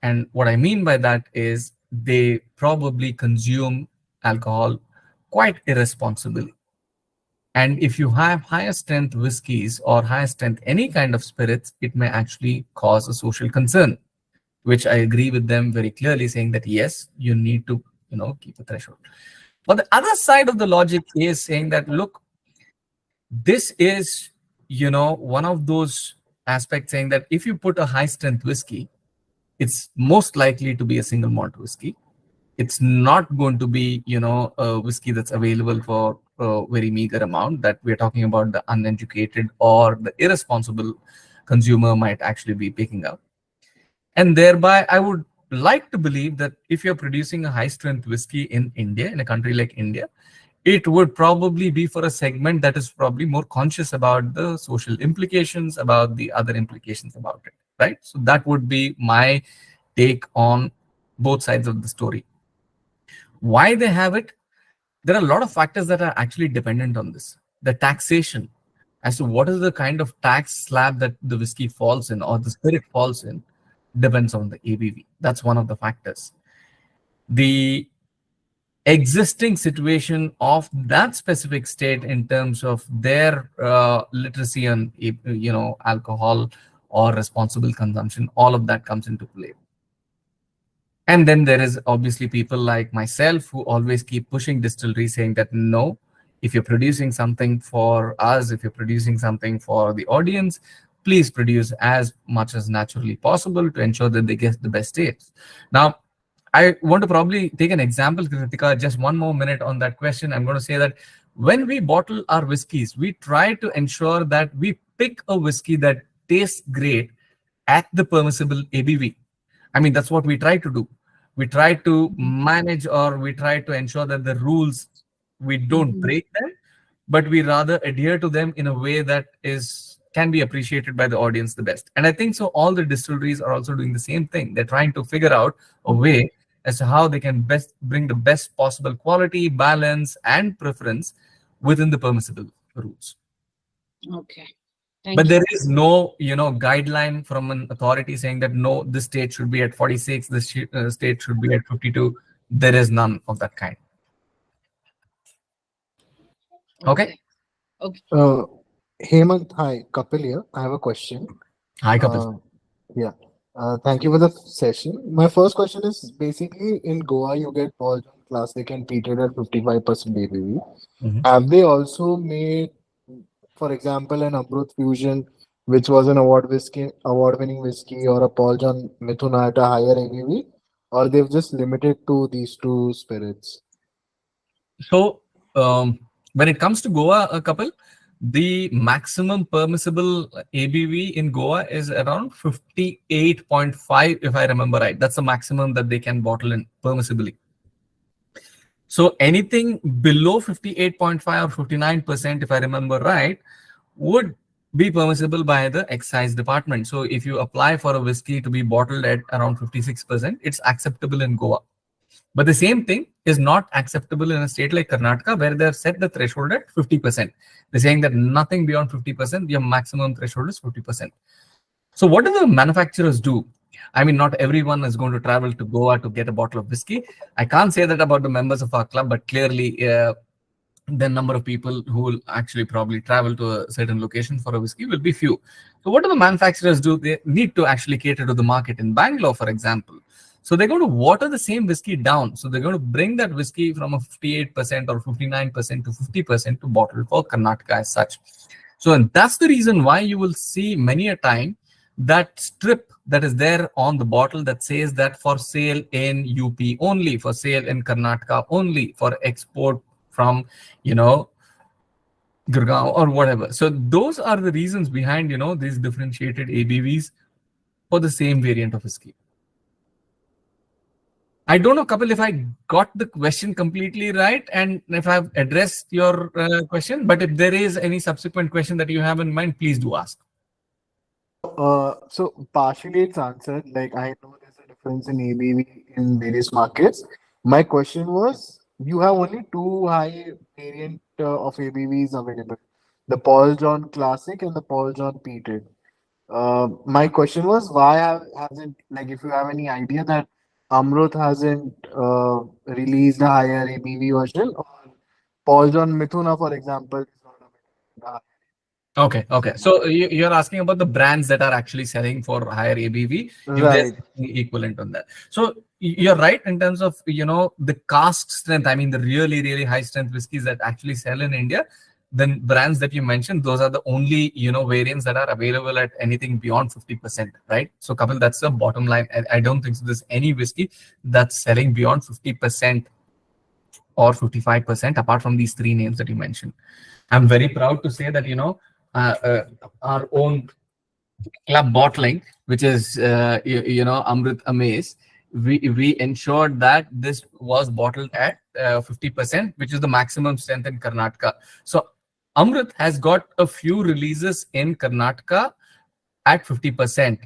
And what I mean by that is they probably consume alcohol quite irresponsibly. And if you have higher strength whiskeys or higher strength any kind of spirits, it may actually cause a social concern, which I agree with them very clearly, saying that, yes, you need to, keep a threshold. But the other side of the logic is saying that, look, This is, one of those aspects saying that if you put a high strength whiskey, it's most likely to be a single malt whiskey. It's not going to be, a whiskey that's available for a very meager amount that we're talking about the uneducated or the irresponsible consumer might actually be picking up. And thereby, I would like to believe that if you're producing a high strength whiskey in India, in a country like India, it would probably be for a segment that is probably more conscious about the social implications, about the other implications about it, right? So that would be my take on both sides of the story. Why they have it? There are a lot of factors that are actually dependent on this. The taxation, as to what is the kind of tax slab that the whiskey falls in or the spirit falls in, depends on the ABV. That's one of the factors. The existing situation of that specific state in terms of their literacy on alcohol or responsible consumption, all of that comes into play. And then there is obviously people like myself who always keep pushing distilleries saying that no, if you're producing something for us, if you're producing something for the audience, please produce as much as naturally possible to ensure that they get the best taste. Now, I want to probably take an example, Kritika, just one more minute on that question. I'm going to say that when we bottle our whiskeys, we try to ensure that we pick a whiskey that tastes great at the permissible ABV. I mean, that's what we try to do. We try to manage, or we try to ensure that the rules, we don't break them, but we rather adhere to them in a way that can be appreciated by the audience the best. And I think so all the distilleries are also doing the same thing. They're trying to figure out a way as to how they can best bring the best possible quality, balance, and preference within the permissible rules. Okay. But there is no, guideline from an authority saying that no, this state should be at 46, this state should be at 52. There is none of that kind. Okay. Hemanth, hi, Kapil here. I have a question. Hi, Kapil. Thank you for the session. My first question is basically in Goa, you get Paul John Classic and peated at 55% ABV. Mhm. Have they also made, for example, an Amrut Fusion, which was an award-winning whiskey, or a Paul John Mithuna at a higher ABV, or they've just limited to these two spirits? So when it comes to Goa, a couple, the maximum permissible ABV in Goa is around 58.5, if I remember right. That's the maximum that they can bottle in permissibly. So anything below 58.5 or 59%, if I remember right, would be permissible by the excise department. So if you apply for a whiskey to be bottled at around 56%, it's acceptable in Goa. But the same thing is not acceptable in a state like Karnataka, where they've set the threshold at 50%. They're saying that nothing beyond 50%, your maximum threshold is 50%. So what do the manufacturers do? I mean, not everyone is going to travel to Goa to get a bottle of whiskey. I can't say that about the members of our club, but clearly the number of people who will actually probably travel to a certain location for a whiskey will be few. So what do the manufacturers do? They need to actually cater to the market in Bangalore, for example. So they're going to water the same whiskey down. So they're going to bring that whiskey from a 58% or 59% to 50% to bottle for Karnataka as such. So and that's the reason why you will see many a time that strip that is there on the bottle that says that for sale in UP only, for sale in Karnataka only, for export from, Gurgaon or whatever. So those are the reasons behind, these differentiated ABVs for the same variant of whiskey. I don't know, Kapil, if I got the question completely right and if I've addressed your question, but if there is any subsequent question that you have in mind, please do ask. So partially it's answered. Like, I know there's a difference in ABV in various markets. My question was, you have only two high variant of ABVs available: the Paul John Classic and the Paul John Peated. My question was, why hasn't, like, if you have any idea that Amrut hasn't released a higher ABV version, or Paul John Mithuna, for example, is not available. Okay. So you're asking about the brands that are actually selling for higher ABV. If there's anything equivalent on that. So you're right in terms of, the cask strength. I mean, the really, really high strength whiskeys that actually sell in India, the brands that you mentioned, those are the only, variants that are available at anything beyond 50%, right? So Kapil, that's the bottom line. I don't think so there's any whiskey that's selling beyond 50% or 55%, apart from these three names that you mentioned. I'm very proud to say that, our own club bottling, which is, Amrit Amaze, we ensured that this was bottled at 50%, which is the maximum strength in Karnataka. So Amrit has got a few releases in Karnataka at 50%.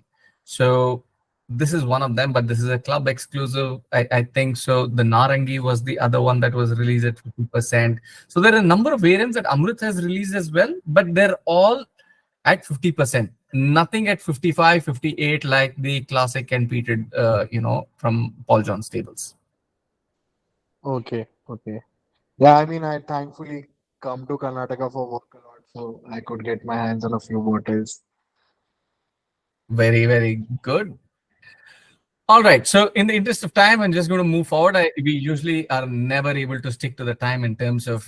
So this is one of them, but this is a club exclusive. I think so. The Narangi was the other one that was released at 50%. So there are a number of variants that Amrit has released as well, but they're all at 50%. Nothing at 55, 58 like the classic and peated, from Paul John Stables. Okay, okay. Yeah, I mean, I thankfully come to Karnataka for work a lot, so I could get my hands on a few bottles. Very, very good. All right. So in the interest of time, I'm just going to move forward. We usually are never able to stick to the time in terms of,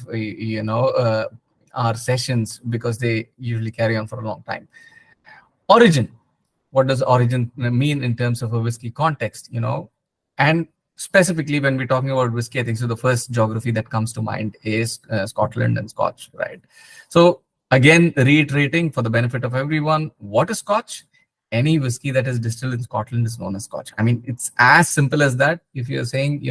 our sessions, because they usually carry on for a long time. Origin. What does origin mean in terms of a whiskey context, And specifically when we're talking about whiskey, I think so the first geography that comes to mind is Scotland and Scotch, right? So again, reiterating for the benefit of everyone, what is Scotch? Any whiskey that is distilled in Scotland is known as Scotch. I mean, it's as simple as that. If you're saying,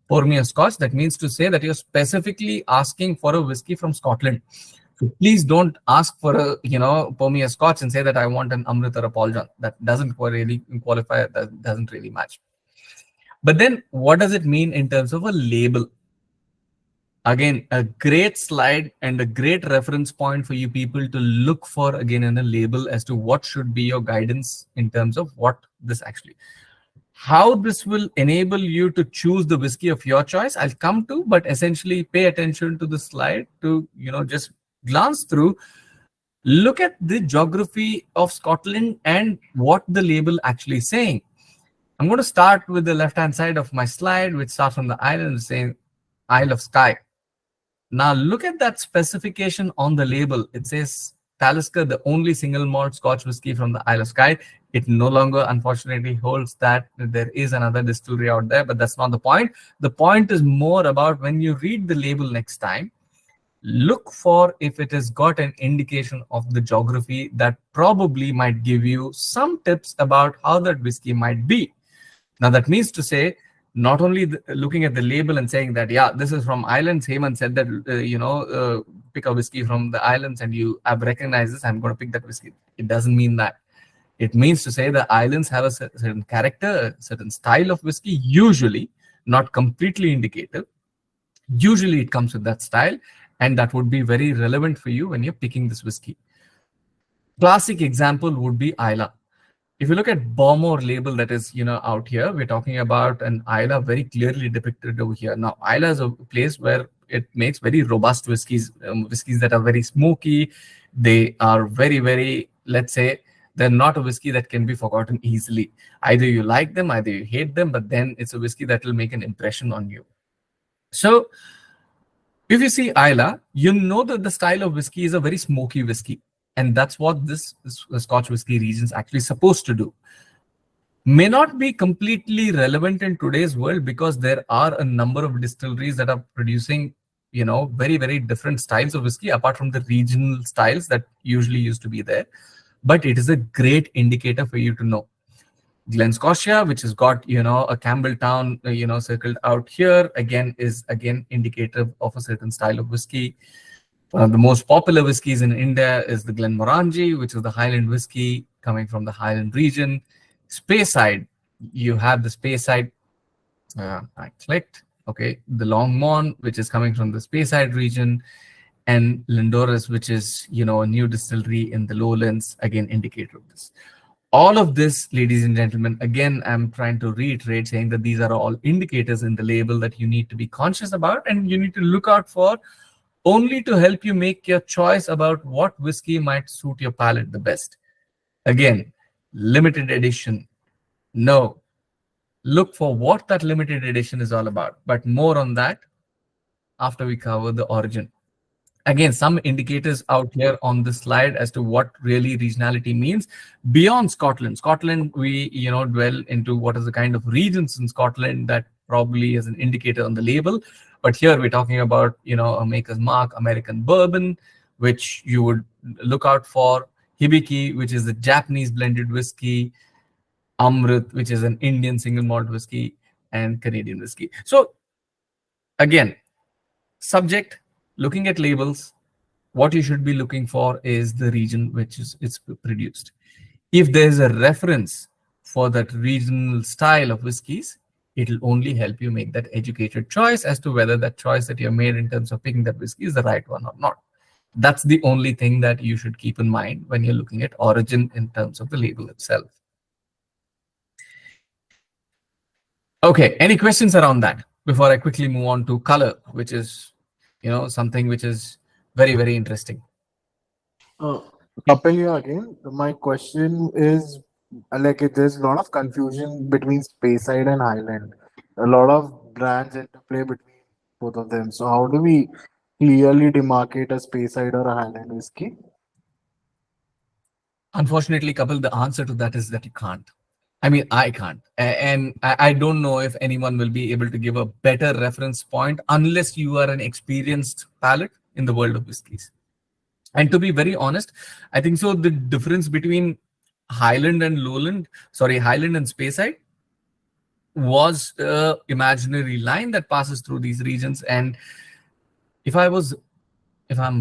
pour me a Scotch, that means to say that you're specifically asking for a whiskey from Scotland. So please don't ask for a, pour me a Scotch and say that I want an Amrit or a Paul John. That doesn't really qualify. That doesn't really match. But then what does it mean in terms of a label? Again, a great slide and a great reference point for you people to look for again in a label as to what should be your guidance in terms of what this actually, how this will enable you to choose the whiskey of your choice. I'll come to, but essentially pay attention to the slide to, just glance through, look at the geography of Scotland and what the label actually is saying. I'm going to start with the left-hand side of my slide, which starts from the island saying Isle of Skye. Now look at that specification on the label. It says Talisker, the only single malt Scotch whiskey from the Isle of Skye. It no longer, unfortunately, holds that. There is another distillery out there, but that's not the point. The point is more about when you read the label next time, look for if it has got an indication of the geography that probably might give you some tips about how that whiskey might be. Now that means to say, not only looking at the label and saying that, yeah, this is from islands. Hemanth said that, pick a whiskey from the islands and you have recognized this, I'm going to pick that whiskey. It doesn't mean that. It means to say the islands have a certain character, a certain style of whiskey, usually, not completely indicative. Usually it comes with that style, and that would be very relevant for you when you're picking this whiskey. Classic example would be Islay. If you look at Bowmore label that is, out here, we're talking about an Islay very clearly depicted over here. Now, Islay is a place where it makes very robust whiskeys, whiskeys that are very smoky. They are very, very, let's say, they're not a whiskey that can be forgotten easily. Either you like them, either you hate them, but then it's a whiskey that will make an impression on you. So if you see Islay, you know that the style of whiskey is a very smoky whiskey. And that's what this Scotch whiskey region is actually supposed to do. May not be completely relevant in today's world because there are a number of distilleries that are producing, very, very different styles of whiskey apart from the regional styles that usually used to be there. But it is a great indicator for you to know. Glen Scotia, which has got, a Campbelltown, circled out here, is indicative of a certain style of whiskey. One of the most popular whiskies in India is the Glenmorangie, which is the Highland whiskey coming from the Highland region. Speyside, you have the Speyside. I clicked. Okay, the Longmorn, which is coming from the Speyside region, and Lindores, which is a new distillery in the Lowlands. Again, indicator of this. All of this, ladies and gentlemen, again, I'm trying to reiterate, saying that these are all indicators in the label that you need to be conscious about and you need to look out for, only to help you make your choice about what whiskey might suit your palate the best. Again, limited edition. No. Look for what that limited edition is all about. But more on that after we cover the origin. again, some indicators out here on this slide as to what really regionality means beyond Scotland. Scotland, we dwell into what is the kind of regions in Scotland that probably is an indicator on the label. But here we're talking about a maker's mark, American bourbon, which you would look out for, Hibiki, which is a Japanese blended whiskey, Amrit, which is an Indian single malt whiskey, and Canadian whiskey. So again, subject, looking at labels, what you should be looking for is the region which it's produced. If there's a reference for that regional style of whiskeys, it'll only help you make that educated choice as to whether that choice that you made in terms of picking that whiskey is the right one or not. That's the only thing that you should keep in mind when you're looking at origin in terms of the label itself. Okay, any questions around that before I quickly move on to color, which is something which is very, very interesting. Kapil here again. My question is, there's a lot of confusion between Speyside and Highland. A lot of brands interplay between both of them. So how do we clearly demarcate a Speyside or a Highland whiskey? Unfortunately, Kapil, the answer to that is that you can't. I mean, I can't. And I don't know if anyone will be able to give a better reference point unless you are an experienced palate in the world of whiskeys. And to be very honest, I think so the difference between Highland and Speyside was an imaginary line that passes through these regions. And if I'm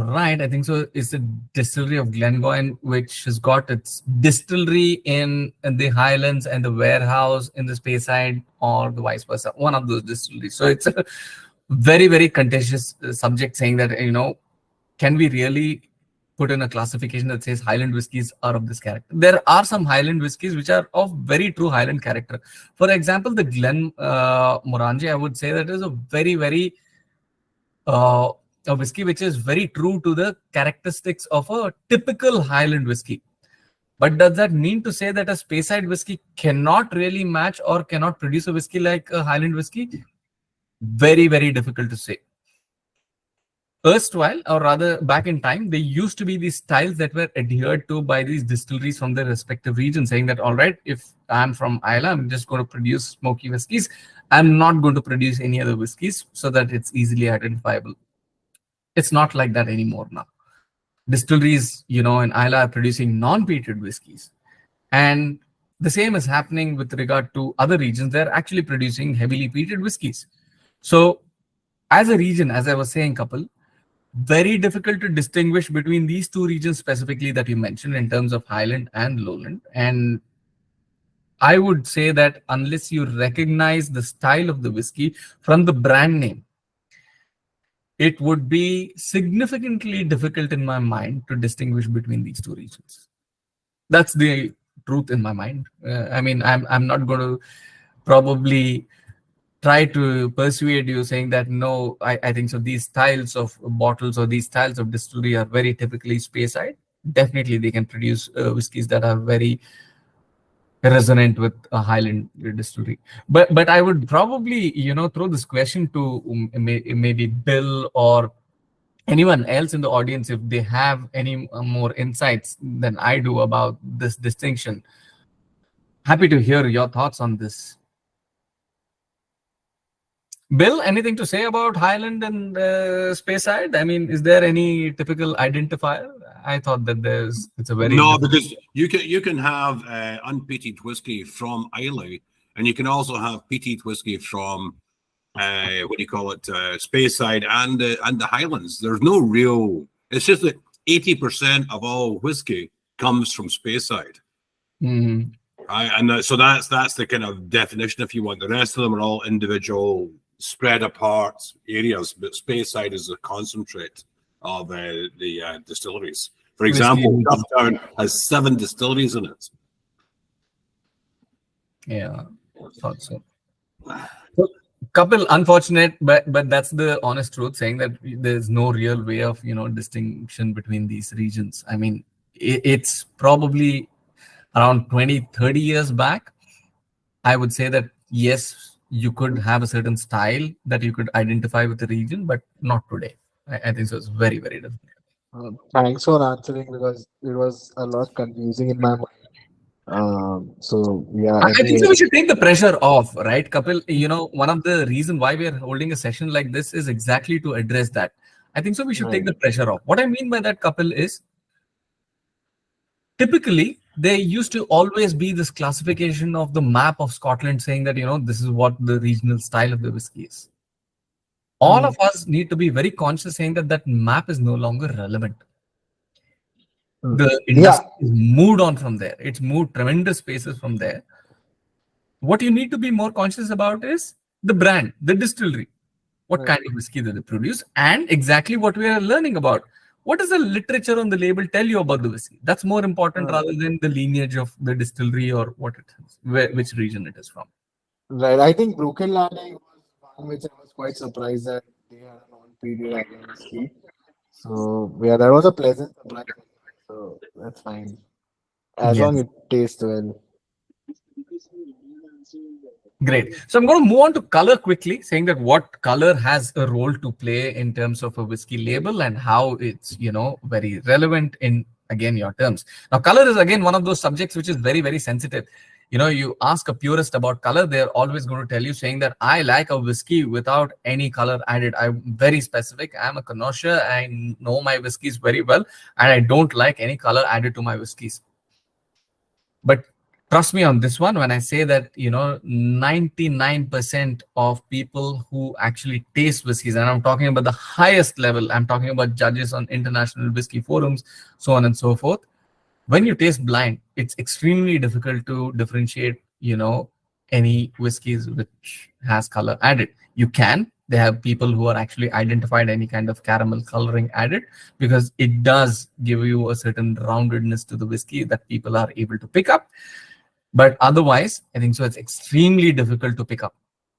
right, I think so it's the distillery of Glengoyne, which has got its distillery in the Highlands and the warehouse in the Speyside, or the vice versa, one of those distilleries. So it's a very, very contentious subject, saying that, can we really put in a classification that says Highland whiskies are of this character? There are some Highland whiskies which are of very true Highland character. For example, the Glenmorangie, I would say that is a very, very a whiskey which is very true to the characteristics of a typical Highland whiskey. But does that mean to say that a Speyside whiskey cannot really match or cannot produce a whiskey like a Highland whiskey? Very, very difficult to say. Erstwhile, or rather back in time, there used to be these styles that were adhered to by these distilleries from their respective regions, saying that, all right, if I'm from Islay, I'm just going to produce smoky whiskies. I'm not going to produce any other whiskies, so that it's easily identifiable. It's not like that anymore now. Distilleries, in Islay are producing non-peated whiskies. And the same is happening with regard to other regions. They're actually producing heavily peated whiskies. So as a region, as I was saying, Kapil, very difficult to distinguish between these two regions specifically that you mentioned in terms of Highland and Lowland. And I would say that unless you recognize the style of the whiskey from the brand name, it would be significantly difficult in my mind to distinguish between these two regions. That's the truth in my mind. I mean, I'm not going to probably try to persuade you saying that, no, I think so these styles of bottles or these styles of distillery are very typically Speyside. Definitely they can produce whiskies that are very resonant with a Highland distillery. But I would probably throw this question to maybe Bill or anyone else in the audience if they have any more insights than I do about this distinction. Happy to hear your thoughts on this. Bill, anything to say about Highland and Speyside? I mean, is there any typical identifier? I thought that it's a very because you can have unpeated whiskey from Islay, and you can also have peated whiskey from Speyside and the Highlands. There's no real. It's just that 80% of all whiskey comes from Speyside. Mm-hmm. So that's the kind of definition, if you want. The rest of them are all individual, spread apart areas, but Speyside is a concentrate of the distilleries. For example, Dufftown has 7 distilleries in it. Yeah, thought so. Couple unfortunate, but that's the honest truth, saying that there's no real way of distinction between these regions. I mean, it's probably around 20-30 years back. I would say that yes, you could have a certain style that you could identify with the region, but not today. I think so. It's very, very different. Thanks for answering because it was a lot confusing in my mind. So yeah, I think so. anyway, We should take the pressure off, right, Kapil? One of the reason why we are holding a session like this is exactly to address that. I think so. We should take the pressure off. What I mean by that, Kapil, is typically there used to always be this classification of the map of Scotland saying that, this is what the regional style of the whiskey is. All of us need to be very conscious saying that that map is no longer relevant. The industry is moved on from there. It's moved tremendous spaces from there. What you need to be more conscious about is the brand, the distillery, what kind of whiskey that they produce, and exactly what we are learning about. What does the literature on the label tell you about the whiskey? That's more important rather than the lineage of the distillery or what it is, which region it is from. right. I think Broken Landing was one which I was quite surprised that they had a non-period Indian whiskey. So yeah, that was a pleasant surprise. So that's fine. As long as it tastes well. Great. So I'm going to move on to color quickly, saying that what color has a role to play in terms of a whiskey label and how it's, very relevant in, again, your terms. Now, color is, again, one of those subjects which is very, very sensitive. You ask a purist about color, they're always going to tell you saying that I like a whiskey without any color added. I'm very specific. I'm a connoisseur. I know my whiskeys very well, and I don't like any color added to my whiskeys. But trust me on this one when I say that 99% of people who actually taste whiskeys, and I'm talking about the highest level, I'm talking about judges on international whiskey forums, so on and so forth. When you taste blind, it's extremely difficult to differentiate any whiskeys which has color added. You can. They have people who are actually identified any kind of caramel coloring added, because it does give you a certain roundedness to the whiskey that people are able to pick up. But otherwise, I think so it's extremely difficult to pick up.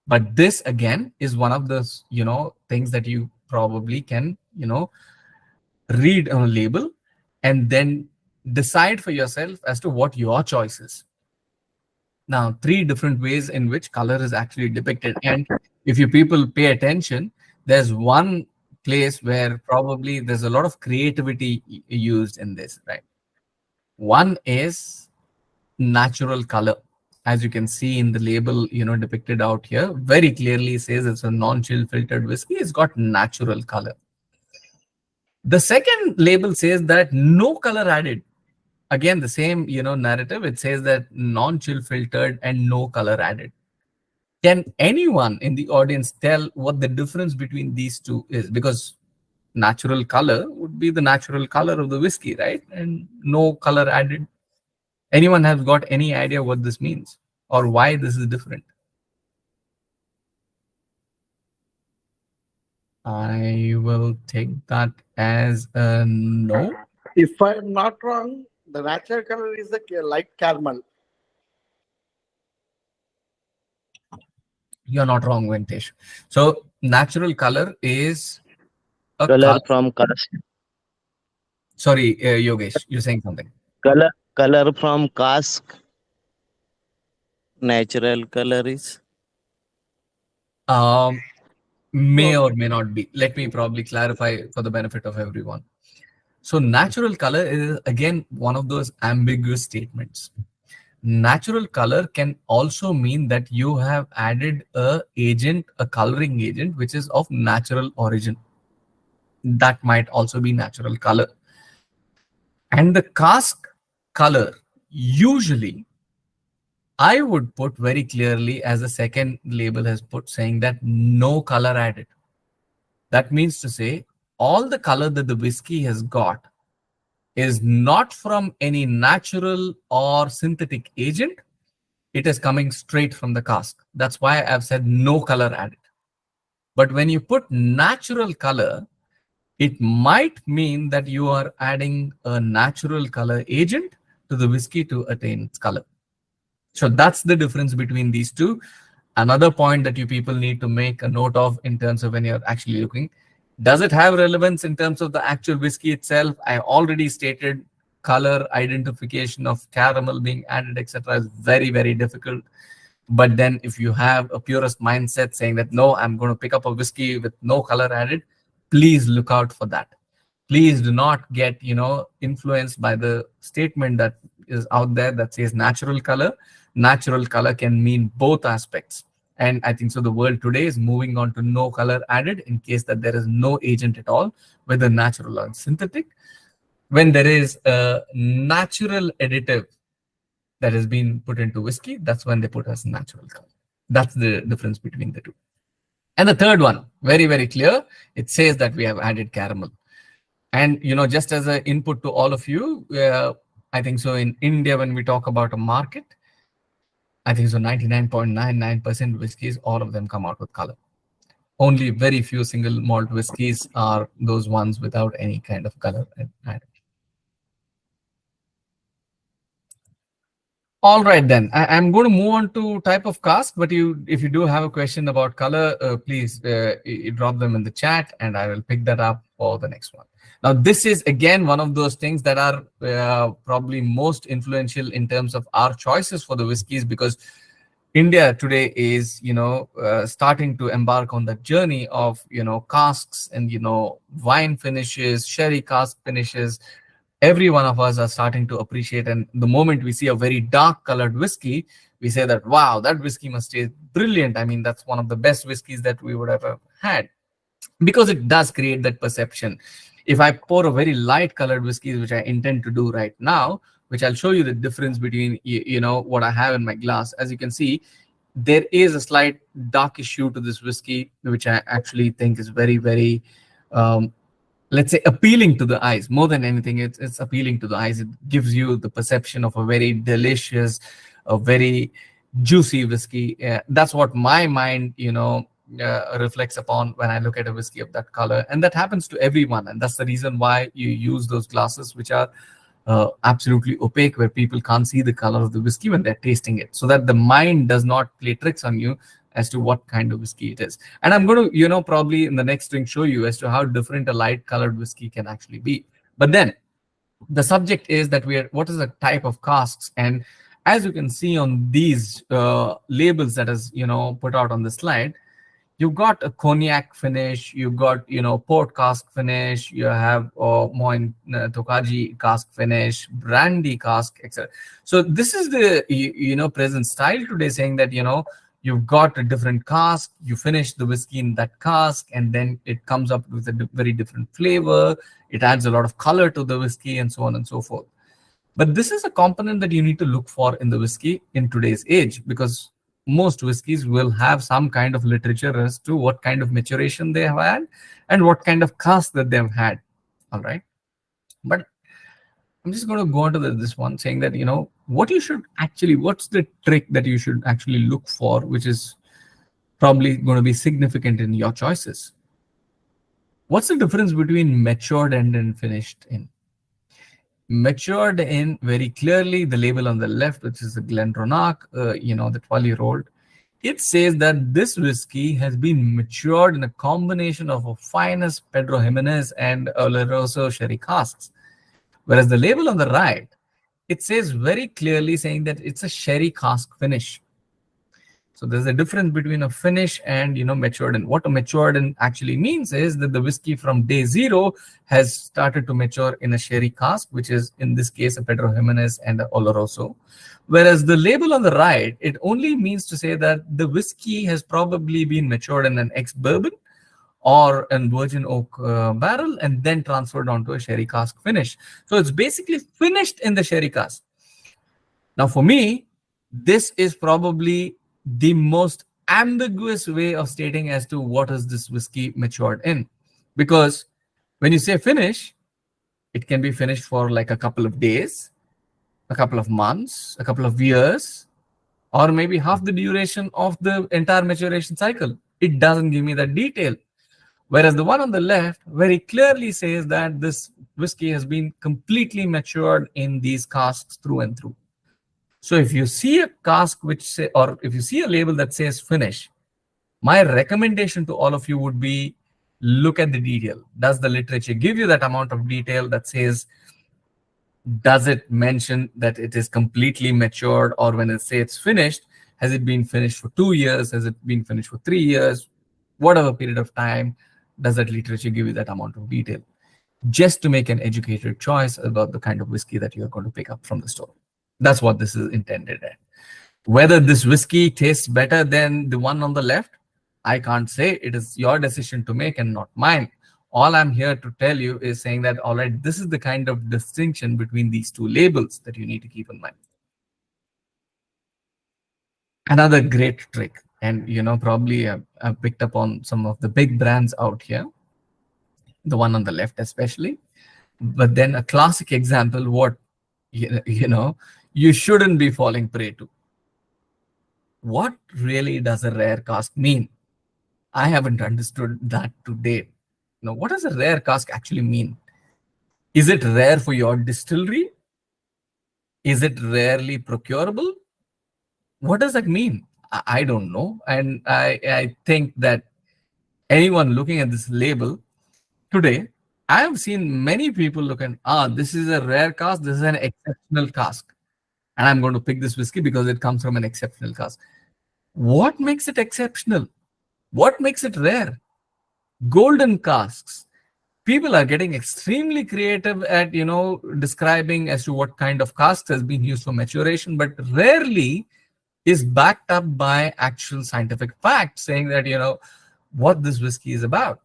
But this, again, is one of those, things that you probably can, read on a label and then decide for yourself as to what your choice is. Now, 3 different ways in which color is actually depicted. And if you people pay attention, there's one place where probably there's a lot of creativity used in this, right? One is natural color. As you can see in the label, depicted out here, very clearly says it's a non-chill filtered whiskey. It's got natural color. The second label says that no color added. Again, the same, narrative. It says that non-chill filtered and no color added. Can anyone in the audience tell what the difference between these two is? Because natural color would be the natural color of the whiskey, right? And no color added. Anyone have got any idea what this means or why this is different? I will take that as a no. If I'm not wrong, the natural color is the light caramel. You're not wrong, Ventesh. So natural color is a Color from cask. Sorry, Yogesh, you're saying something. Color from cask. Natural color is. May or may not be. Let me probably clarify for the benefit of everyone. So natural color is, again, one of those ambiguous statements. Natural color can also mean that you have added a coloring agent, which is of natural origin. That might also be natural color. And the cask color, usually, I would put very clearly, as the second label has put, saying that no color added. That means to say, all the color that the whiskey has got is not from any natural or synthetic agent. It is coming straight from the cask. That's why I've said no color added. But when you put natural color, it might mean that you are adding a natural color agent to the whiskey to attain its color. So that's the difference between these two. Another point that you people need to make a note of in terms of when you're actually looking, does it have relevance in terms of the actual whiskey itself? I already stated color identification of caramel being added, etc. is very, very difficult. But then if you have a purist mindset saying that, no, I'm going to pick up a whiskey with no color added, Please look out for that. Please do not get, influenced by the statement that is out there that says natural color. Natural color can mean both aspects. And I think so the world today is moving on to no color added in case that there is no agent at all, whether natural or synthetic. When there is a natural additive that has been put into whiskey, that's when they put as natural color. That's the difference between the two. And the third one, very, very clear. It says that we have added caramel. And, just as an input to all of you, I think so in India, when we talk about a market, I think so 99.99% whiskeys, all of them come out with color. Only very few single malt whiskeys are those ones without any kind of color added. All right, then. I'm going to move on to type of cask, but if you do have a question about color, please drop them in the chat and I will pick that up for the next one. Now, this is, again, one of those things that are probably most influential in terms of our choices for the whiskeys, because India today is, starting to embark on the journey of, casks and, wine finishes, sherry cask finishes. Every one of us are starting to appreciate, and the moment we see a very dark colored whiskey, we say that, wow, that whiskey must taste brilliant. I mean, that's one of the best whiskeys that we would ever had, because it does create that perception. If I pour a very light colored whiskey, which I intend to do right now, which I'll show you the difference between, what I have in my glass. As you can see, there is a slight darkish hue to this whiskey, which I actually think is very, very, let's say, appealing to the eyes. More than anything, it's appealing to the eyes. It gives you the perception of a very delicious, a very juicy whiskey. That's what my mind, reflects upon when I look at a whiskey of that color. And that happens to everyone. And that's the reason why you use those glasses, which are absolutely opaque, where people can't see the color of the whiskey when they're tasting it, so that the mind does not play tricks on you as to what kind of whiskey it is. And I'm going to, probably in the next thing show you as to how different a light colored whiskey can actually be. But then the subject is that what is the type of casks? And as you can see on these labels that is, put out on the slide, you've got a cognac finish, you've got, port cask finish, you have Moin Tokaji cask finish, brandy cask, etc. So this is the, present style today, saying that, you've got a different cask, you finish the whiskey in that cask, and then it comes up with a very different flavor. It adds a lot of color to the whiskey and so on and so forth. But this is a component that you need to look for in the whiskey in today's age, because most whiskeys will have some kind of literature as to what kind of maturation they have had and what kind of cask that they've had. All right. But I'm just going to go on to this one, saying that, what's the trick that you should actually look for, which is probably going to be significant in your choices. What's the difference between matured and finished in? Matured in, very clearly, the label on the left, which is the Glenronach, the 12-year-old, it says that this whiskey has been matured in a combination of a finest Pedro Jimenez and Oloroso sherry casks. Whereas the label on the right, it says very clearly saying that it's a sherry cask finish. So there's a difference between a finish and, matured in. What a matured in actually means is that the whiskey from day zero has started to mature in a sherry cask, which is in this case a Pedro Jimenez and a Oloroso. Whereas the label on the right, it only means to say that the whiskey has probably been matured in an ex-bourbon or a virgin oak barrel and then transferred onto a sherry cask finish. So it's basically finished in the sherry cask. Now for me, this is probably the most ambiguous way of stating as to what is this whiskey matured in. Because when you say finish, it can be finished for like a couple of days, a couple of months, a couple of years, or maybe half the duration of the entire maturation cycle. It doesn't give me that detail. Whereas the one on the left very clearly says that this whiskey has been completely matured in these casks through and through. So if you see a cask or if you see a label that says finish, my recommendation to all of you would be look at the detail. Does the literature give you that amount of detail that says, does it mention that it is completely matured, or when it says it's finished, has it been finished for 2 years? Has it been finished for 3 years? Whatever period of time, does that literature give you that amount of detail? Just to make an educated choice about the kind of whiskey that you're going to pick up from the store. That's what this is intended at. Whether this whiskey tastes better than the one on the left, I can't say. It is your decision to make and not mine. All I'm here to tell you is saying that, all right, this is the kind of distinction between these two labels that you need to keep in mind. Another great trick, and probably I've picked up on some of the big brands out here, the one on the left especially, but then a classic example, what you shouldn't be falling prey to. What really does a rare cask mean? I haven't understood that to date. What does a rare cask actually mean? Is it rare for your distillery? Is it rarely procurable? What does that mean? I don't know. And I think that anyone looking at this label today, I have seen many people look at, this is a rare cask, this is an exceptional cask. And I'm going to pick this whiskey because it comes from an exceptional cask. What makes it exceptional? What makes it rare? Golden casks. People are getting extremely creative at, describing as to what kind of cask has been used for maturation, but rarely is backed up by actual scientific facts saying that, what this whiskey is about.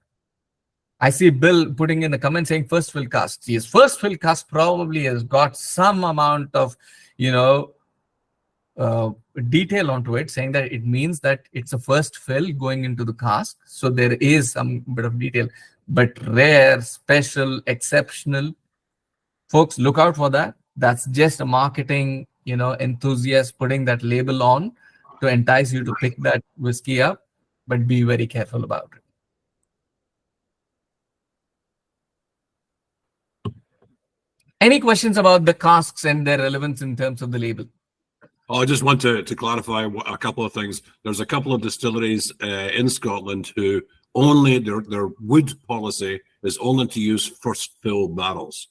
I see Bill putting in the comment saying first fill cask. Yes, first fill cask probably has got some amount of, detail onto it, saying that it means that it's a first fill going into the cask. So there is some bit of detail, but rare, special, exceptional, folks, look out for that. That's just a marketing, enthusiast putting that label on to entice you to pick that whiskey up, but be very careful about it. Any questions about the casks and their relevance in terms of the label? I just want to clarify a couple of things. There's a couple of distilleries in Scotland who only their wood policy is only to use first fill barrels.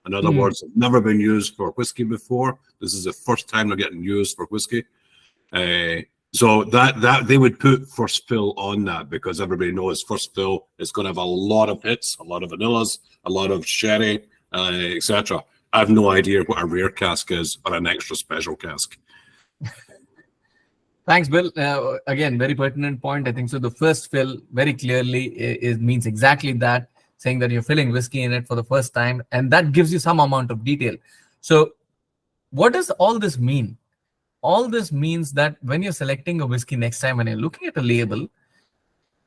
In other words, it's never been used for whiskey before. This is the first time they're getting used for whiskey. So that they would put first fill on that because everybody knows first fill is going to have a lot of hits, a lot of vanillas, a lot of sherry, etc. I have no idea what a rare cask is or an extra special cask. Thanks, Bill. Again, very pertinent point. I think so. The first fill very clearly means exactly that, saying that you're filling whiskey in it for the first time, and that gives you some amount of detail. So what does all this mean? All this means that when you're selecting a whiskey next time, when you're looking at a label,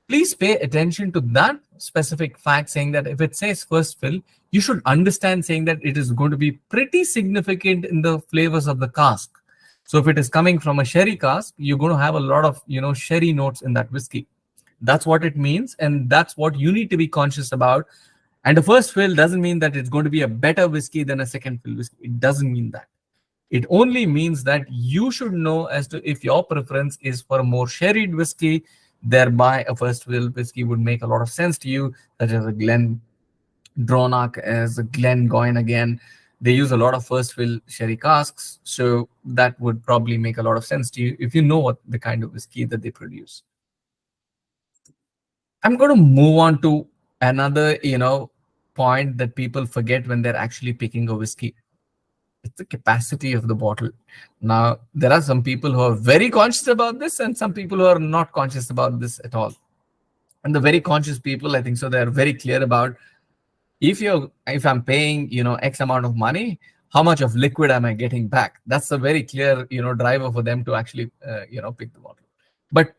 please pay attention to that specific fact, saying that if it says first fill, you should understand saying that it is going to be pretty significant in the flavors of the cask. So if it is coming from a sherry cask, you're going to have a lot of, sherry notes in that whiskey. That's what it means. And that's what you need to be conscious about. And the first fill doesn't mean that it's going to be a better whiskey than a second fill whiskey. It doesn't mean that. It only means that you should know as to if your preference is for a more sherried whiskey, thereby a first fill whiskey would make a lot of sense to you, such as a Glen Dronach, as a Glen Goyne again. They use a lot of first fill sherry casks, so that would probably make a lot of sense to you if you know what the kind of whiskey that they produce. I'm going to move on to another, point that people forget when they're actually picking a whiskey. It's the capacity of the bottle. Now, there are some people who are very conscious about this and some people who are not conscious about this at all. And the very conscious people, I think so, they're very clear about if I'm paying, X amount of money, how much of liquid am I getting back? That's a very clear, driver for them to actually, pick the bottle. But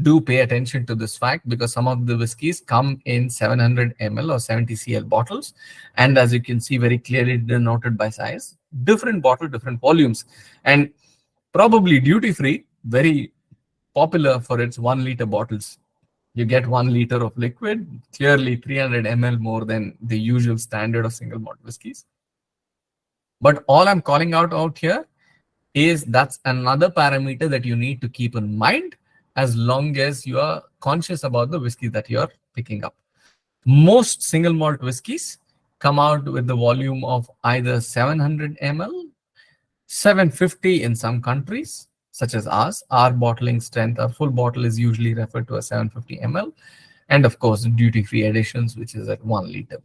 do pay attention to this fact because some of the whiskeys come in 700 ml or 70 cl bottles. And as you can see very clearly denoted by size, different bottle, different volumes. And probably duty-free, very popular for its 1 liter bottles. You get 1 liter of liquid, clearly 300 ml more than the usual standard of single malt whiskeys. But all I'm calling out here is that's another parameter that you need to keep in mind as long as you are conscious about the whiskey that you're picking up. Most single malt whiskeys come out with the volume of either 700 ml, 750 in some countries, such as ours. Our bottling strength, our full bottle is usually referred to as 750 ml. and of course duty-free editions, which is at 1 liter.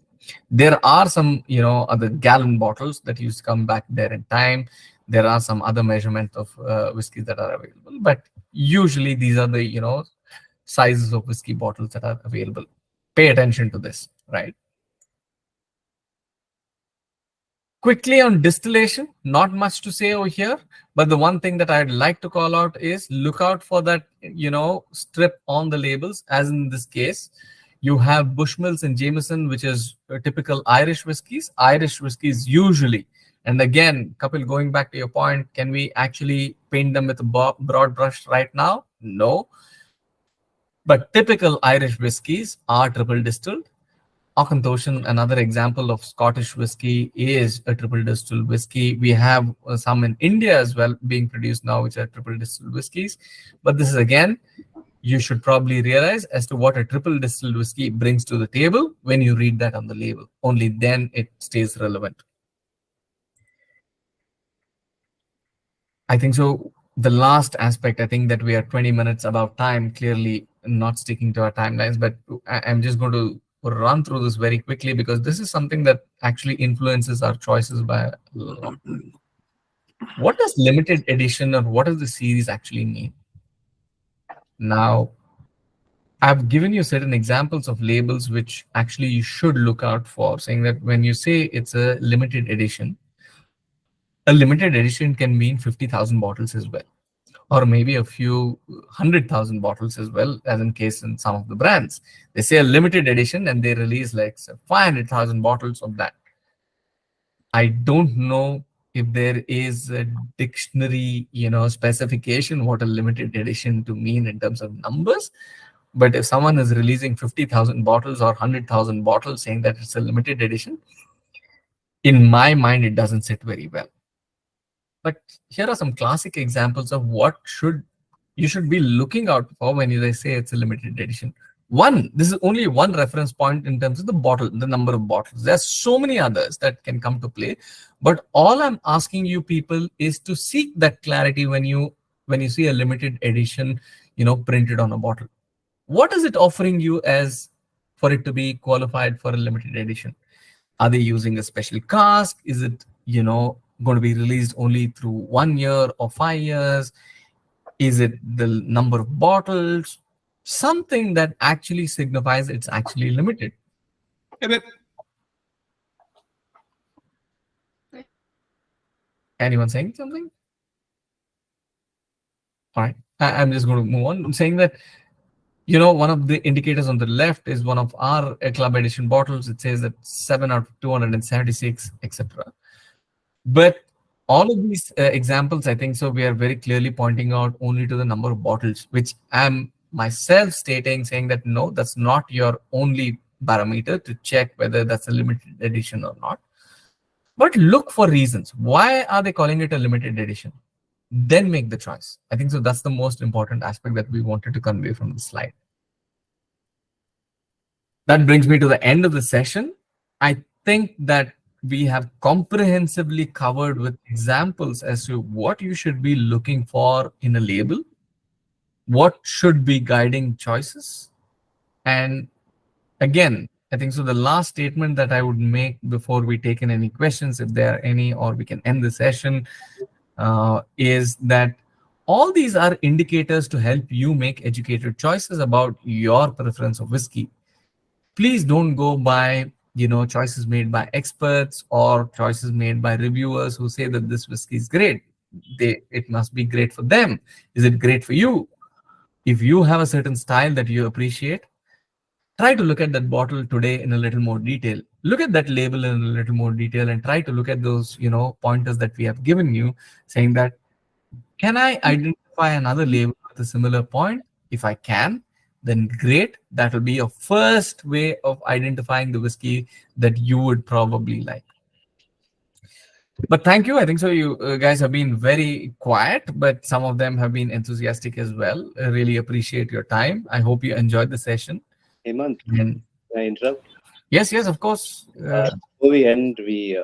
There are some, other gallon bottles that used to come back there in time. There are some other measurement of whiskeys that are available, but usually these are the, sizes of whiskey bottles that are available. Pay attention to this, right? Quickly on distillation, not much to say over here, but the one thing that I'd like to call out is look out for that, strip on the labels, as in this case. You have Bushmills and Jameson, which is typical Irish whiskies. Irish whiskies usually, and again, Kapil, going back to your point, can we actually paint them with a broad brush right now? No. But typical Irish whiskies are triple distilled. Auchentoshan, another example of Scottish whiskey, is a triple distilled whiskey. We have some in India as well being produced now, which are triple distilled whiskeys. But this is, again, you should probably realize as to what a triple distilled whiskey brings to the table when you read that on the label. Only then it stays relevant. I think so. The last aspect, I think that we are 20 minutes above time, clearly not sticking to our timelines, but I'm just going to run through this very quickly because this is something that actually influences our choices by a lot. What does limited edition or what does the series actually mean? Now, I've given you certain examples of labels which actually you should look out for, saying that when you say it's a limited edition can mean 50,000 bottles as well, or maybe a few 100,000 bottles as well, as in case in some of the brands. They say a limited edition and they release like 500,000 bottles of that. I don't know if there is a dictionary, specification what a limited edition to mean in terms of numbers. But if someone is releasing 50,000 bottles or 100,000 bottles saying that it's a limited edition, in my mind, it doesn't sit very well. But here are some classic examples of what you should be looking out for when they say it's a limited edition. This is only one reference point in terms of the number of bottles. There's so many others that can come to play. But all I'm asking you people is to seek that clarity when you see a limited edition, printed on a bottle. What is it offering you as for it to be qualified for a limited edition? Are they using a special cask? Is it, going to be released only through 1 year or 5 years? Is it the number of bottles? Something that actually signifies it's actually limited. Anyone saying something? All right, I'm just going to move on. I'm saying that, one of the indicators on the left is one of our club edition bottles. It says that 7 out of 276, etc. But all of these examples, I think so, we are very clearly pointing out only to the number of bottles, which I'm myself saying that no, that's not your only barometer to check whether that's a limited edition or not. But look for reasons. Why are they calling it a limited edition? Then make the choice. I think so. That's the most important aspect that we wanted to convey from the slide. That brings me to the end of the session. I think that we have comprehensively covered with examples as to what you should be looking for in a label, what should be guiding choices. And again, I think so the last statement that I would make before we take in any questions, if there are any, or we can end the session, is that all these are indicators to help you make educated choices about your preference of whiskey. Please don't go by choices made by experts or choices made by reviewers who say that this whiskey is great. It must be great for them. Is it great for you? If you have a certain style that you appreciate, try to look at that bottle today in a little more detail. Look at that label in a little more detail and try to look at those, pointers that we have given you, saying that, can I identify another label with a similar point? If I can, then great. That will be your first way of identifying the whiskey that you would probably like. But thank you. I think so. You guys have been very quiet, but some of them have been enthusiastic as well. I really appreciate your time. I hope you enjoyed the session. Hemanth, can I interrupt? Yes, of course. Before we end, we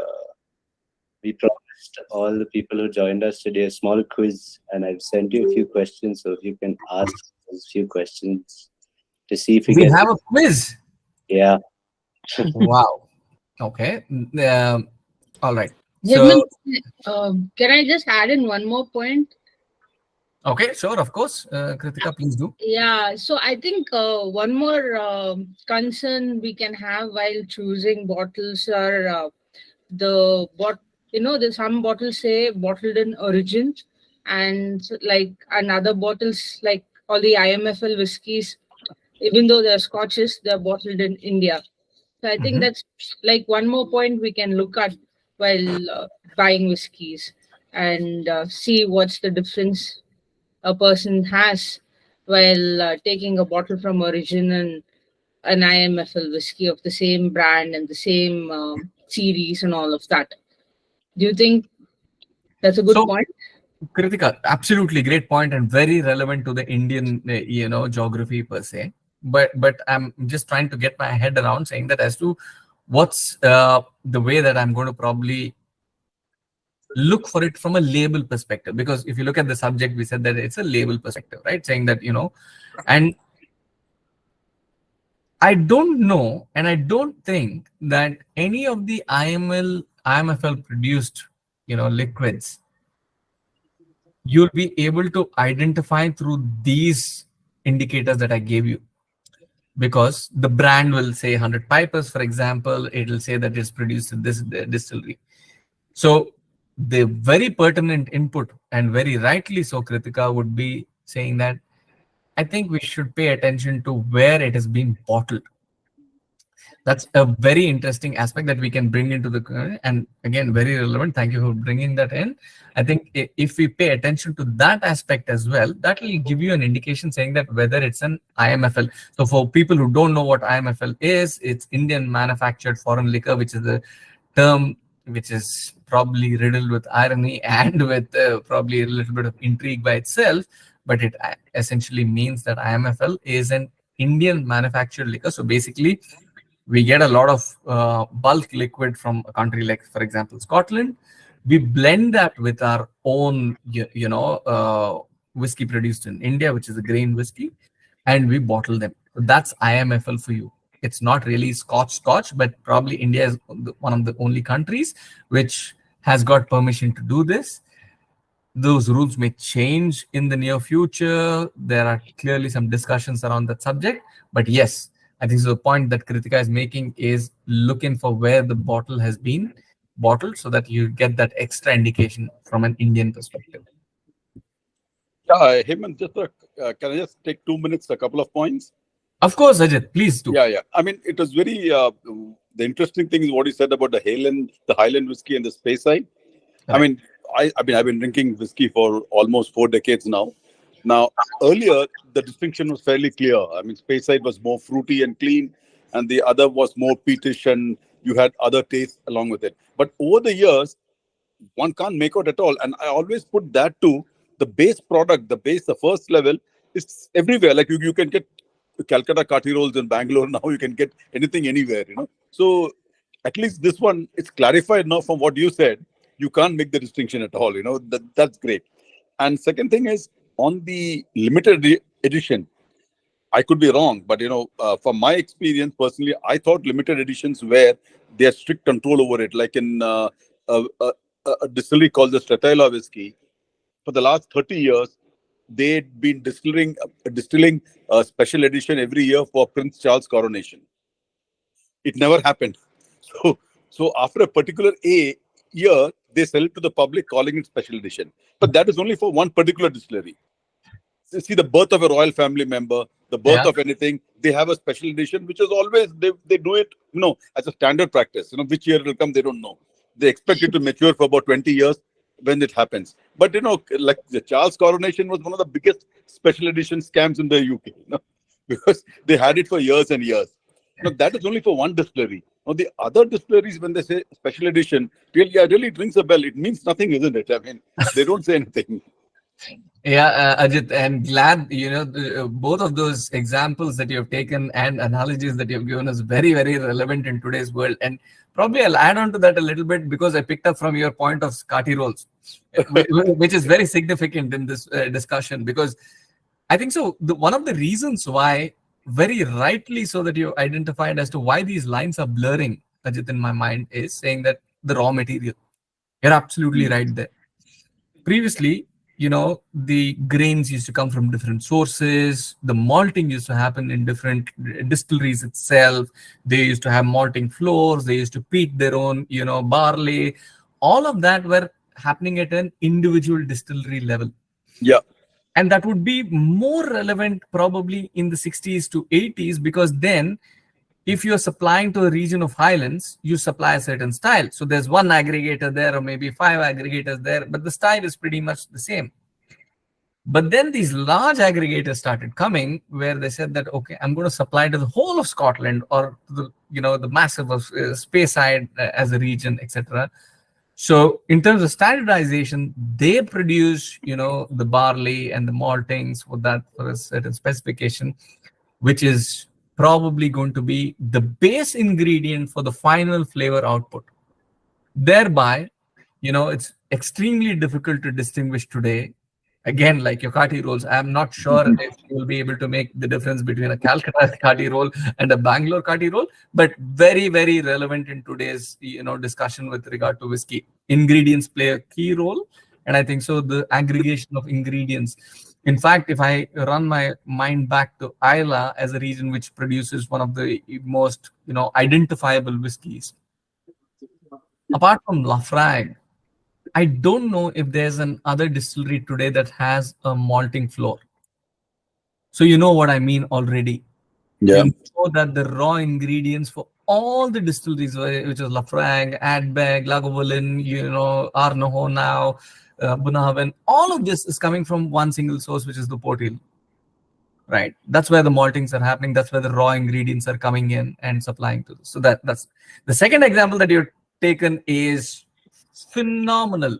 promised all the people who joined us today a small quiz, and I've sent you a few questions, so if you can ask those few questions to see if we We can. have a quiz. Yeah. Wow. Okay. All right. Hemant, So, can I just add in one more point? okay, sure, of course. Kritika, please do. Yeah, so I think one more concern we can have while choosing bottles are there's some bottles say bottled in origin, and like another bottles like all the IMFL whiskies, even though they're scotches, they're bottled in India. So I think Mhm. that's like one more point we can look at while buying whiskies and see what's the difference a person has while taking a bottle from origin and an IMFL whiskey of the same brand and the same series and all of that. Do you think that's a good So, point? Kritika, absolutely great point and very relevant to the Indian, geography per se. But I'm just trying to get my head around saying that as to what's the way that I'm going to probably look for it from a label perspective. Because if you look at the subject, we said that it's a label perspective, right? Saying that, and I don't know, and I don't think that any of the IMFL produced, liquids, you'll be able to identify through these indicators that I gave you. Because the brand will say 100 pipers, for example, it'll say that it's produced in this distillery. So the very pertinent input, and very rightly so, Kritika, would be saying that I think we should pay attention to where it has been bottled. That's a very interesting aspect that we can bring into the, and again, very relevant. Thank you for bringing that in. I think if we pay attention to that aspect as well, that will give you an indication saying that whether it's an IMFL. So for people who don't know what IMFL is, it's Indian manufactured foreign liquor, which is a term which is probably riddled with irony and with probably a little bit of intrigue by itself. But it essentially means that IMFL is an Indian manufactured liquor. So basically, we get a lot of bulk liquid from a country like, for example, Scotland. We blend that with our own, whiskey produced in India, which is a grain whiskey, and we bottle them. That's IMFL for you. It's not really Scotch, but probably India is one of the only countries which has got permission to do this. Those rules may change in the near future. There are clearly some discussions around that subject, but yes, I think so the point that Kritika is making is looking for where the bottle has been bottled so that you get that extra indication from an Indian perspective. Yeah, Hemanth, can I just take 2 minutes, a couple of points? Of course, Ajit, please do. Yeah. I mean, it was very, the interesting thing is what you said about the Highland whiskey and the Speyside. Right. I mean, I've been drinking whiskey for almost 4 decades now. Now, earlier, the distinction was fairly clear. I mean, Speyside was more fruity and clean, and the other was more peatish, and you had other tastes along with it. But over the years, one can't make out at all. And I always put that to the base product, the first level is everywhere. Like you can get Calcutta Kati rolls in Bangalore now, you can get anything anywhere, So at least this one, it's clarified now from what you said. You can't make the distinction at all, that's great. And second thing is, on the limited edition, I could be wrong, but from my experience personally, I thought limited editions where they had strict control over it. Like in a distillery called the Strataila Whiskey, for the last 30 years, they'd been distilling a special edition every year for Prince Charles' coronation. It never happened. So after a particular year, they sell it to the public, calling it special edition. But that is only for one particular distillery. See, the birth of a royal family member, the birth of anything, they have a special edition, which is always, they do it, as a standard practice. Which year it will come, they don't know. They expect it to mature for about 20 years when it happens. But, like the Charles coronation was one of the biggest special edition scams in the UK, because they had it for years and years. That is only for one distillery. Now, the other distilleries, when they say special edition, really rings a bell. It means nothing, isn't it? I mean, they don't say anything. Yeah, Ajit, and glad, both of those examples that you have taken and analogies that you have given us very, very relevant in today's world. And probably I'll add on to that a little bit because I picked up from your point of Kati rolls, which is very significant in this discussion, because I think so. One of the reasons why very rightly so that you identified as to why these lines are blurring, Ajit, in my mind, is saying that the raw material. You're absolutely right there. Previously, the grains used to come from different sources. The malting used to happen in different distilleries itself. They used to have malting floors. They used to peat their own, barley. All of that were happening at an individual distillery level. Yeah. And that would be more relevant probably in the 60s to 80s, because then if you're supplying to a region of highlands, you supply a certain style. So there's one aggregator there or maybe 5 aggregators there, but the style is pretty much the same. But then these large aggregators started coming where they said that, okay, I'm going to supply to the whole of Scotland or the massive of Speyside as a region, etc. So in terms of standardization, they produce, the barley and the maltings for a certain specification, which is probably going to be the base ingredient for the final flavor output. Thereby, it's extremely difficult to distinguish today. Again, like your Kati rolls, I'm not sure if you will be able to make the difference between a Calcutta Kati roll and a Bangalore Kati roll, but very, very relevant in today's, discussion with regard to whiskey. Ingredients play a key role. And I think so the aggregation of ingredients. In fact, if I run my mind back to Islay as a region which produces one of the most, identifiable whiskies, apart from Lafroig, I don't know if there's another distillery today that has a malting floor. So you know what I mean already. Yeah. You know that the raw ingredients for all the distilleries, which is Lafroig, Ardbeg, Lagavulin, Arnoho now, Bunnahabhain, all of this is coming from one single source, which is the Port Hill. Right. That's where the maltings are happening. That's where the raw ingredients are coming in and supplying to this. So that's the second example that you've taken is phenomenal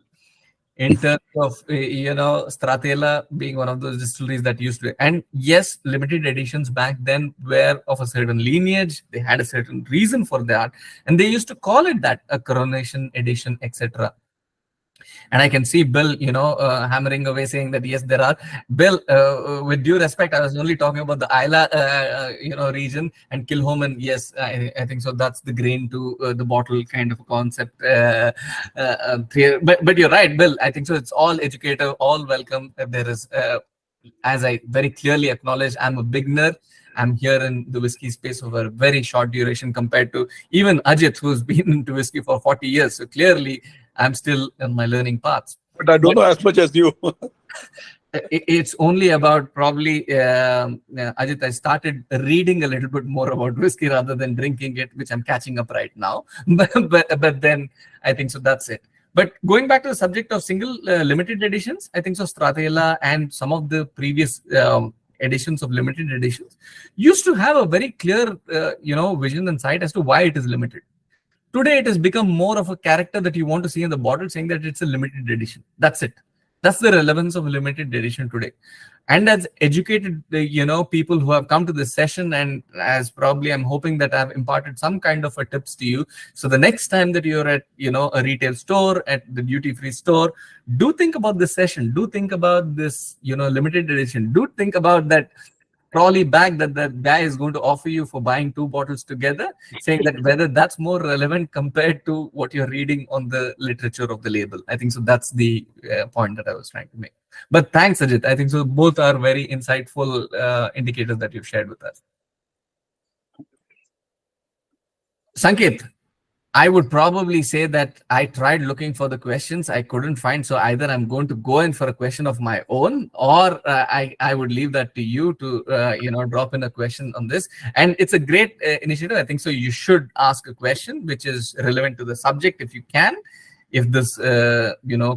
in terms of Stratela being one of those distilleries that used to, and yes, limited editions back then were of a certain lineage. They had a certain reason for that, and they used to call it that, a coronation edition, etc. And I can see Bill, hammering away saying that, yes, there are. Bill, with due respect, I was only talking about the Islay, region, and Kilhoman. Yes, I think so. That's the grain to the bottle kind of concept. But you're right, Bill. I think so. It's all educative, all welcome. There is, as I very clearly acknowledge, I'm a beginner. I'm here in the whiskey space over a very short duration compared to even Ajit, who's been into whiskey for 40 years. So clearly, I'm still on my learning path. But I don't know as much as you. It's only about probably, Ajit, I started reading a little bit more about whiskey rather than drinking it, which I'm catching up right now. But then I think so that's it. But going back to the subject of single limited editions, I think so Stratela and some of the previous editions of limited editions used to have a very clear, vision and sight as to why it is limited. Today, it has become more of a character that you want to see in the bottle, saying that it's a limited edition. That's it. That's the relevance of a limited edition today. And as educated, people who have come to this session, and as probably I'm hoping that I've imparted some kind of a tips to you. So the next time that you're at, a retail store, at the duty-free store, do think about this session. Do think about this, limited edition. Do think about that trolley bag that the guy is going to offer you for buying 2 bottles together, saying that whether that's more relevant compared to what you're reading on the literature of the label. I think so that's the point that I was trying to make. But thanks, Ajit. I think so both are very insightful indicators that you've shared with us. Sanket, I would probably say that I tried looking for the questions. I couldn't find. So either I'm going to go in for a question of my own, or I would leave that to you to, drop in a question on this. And it's a great initiative. I think so. You should ask a question which is relevant to the subject if you can, if this,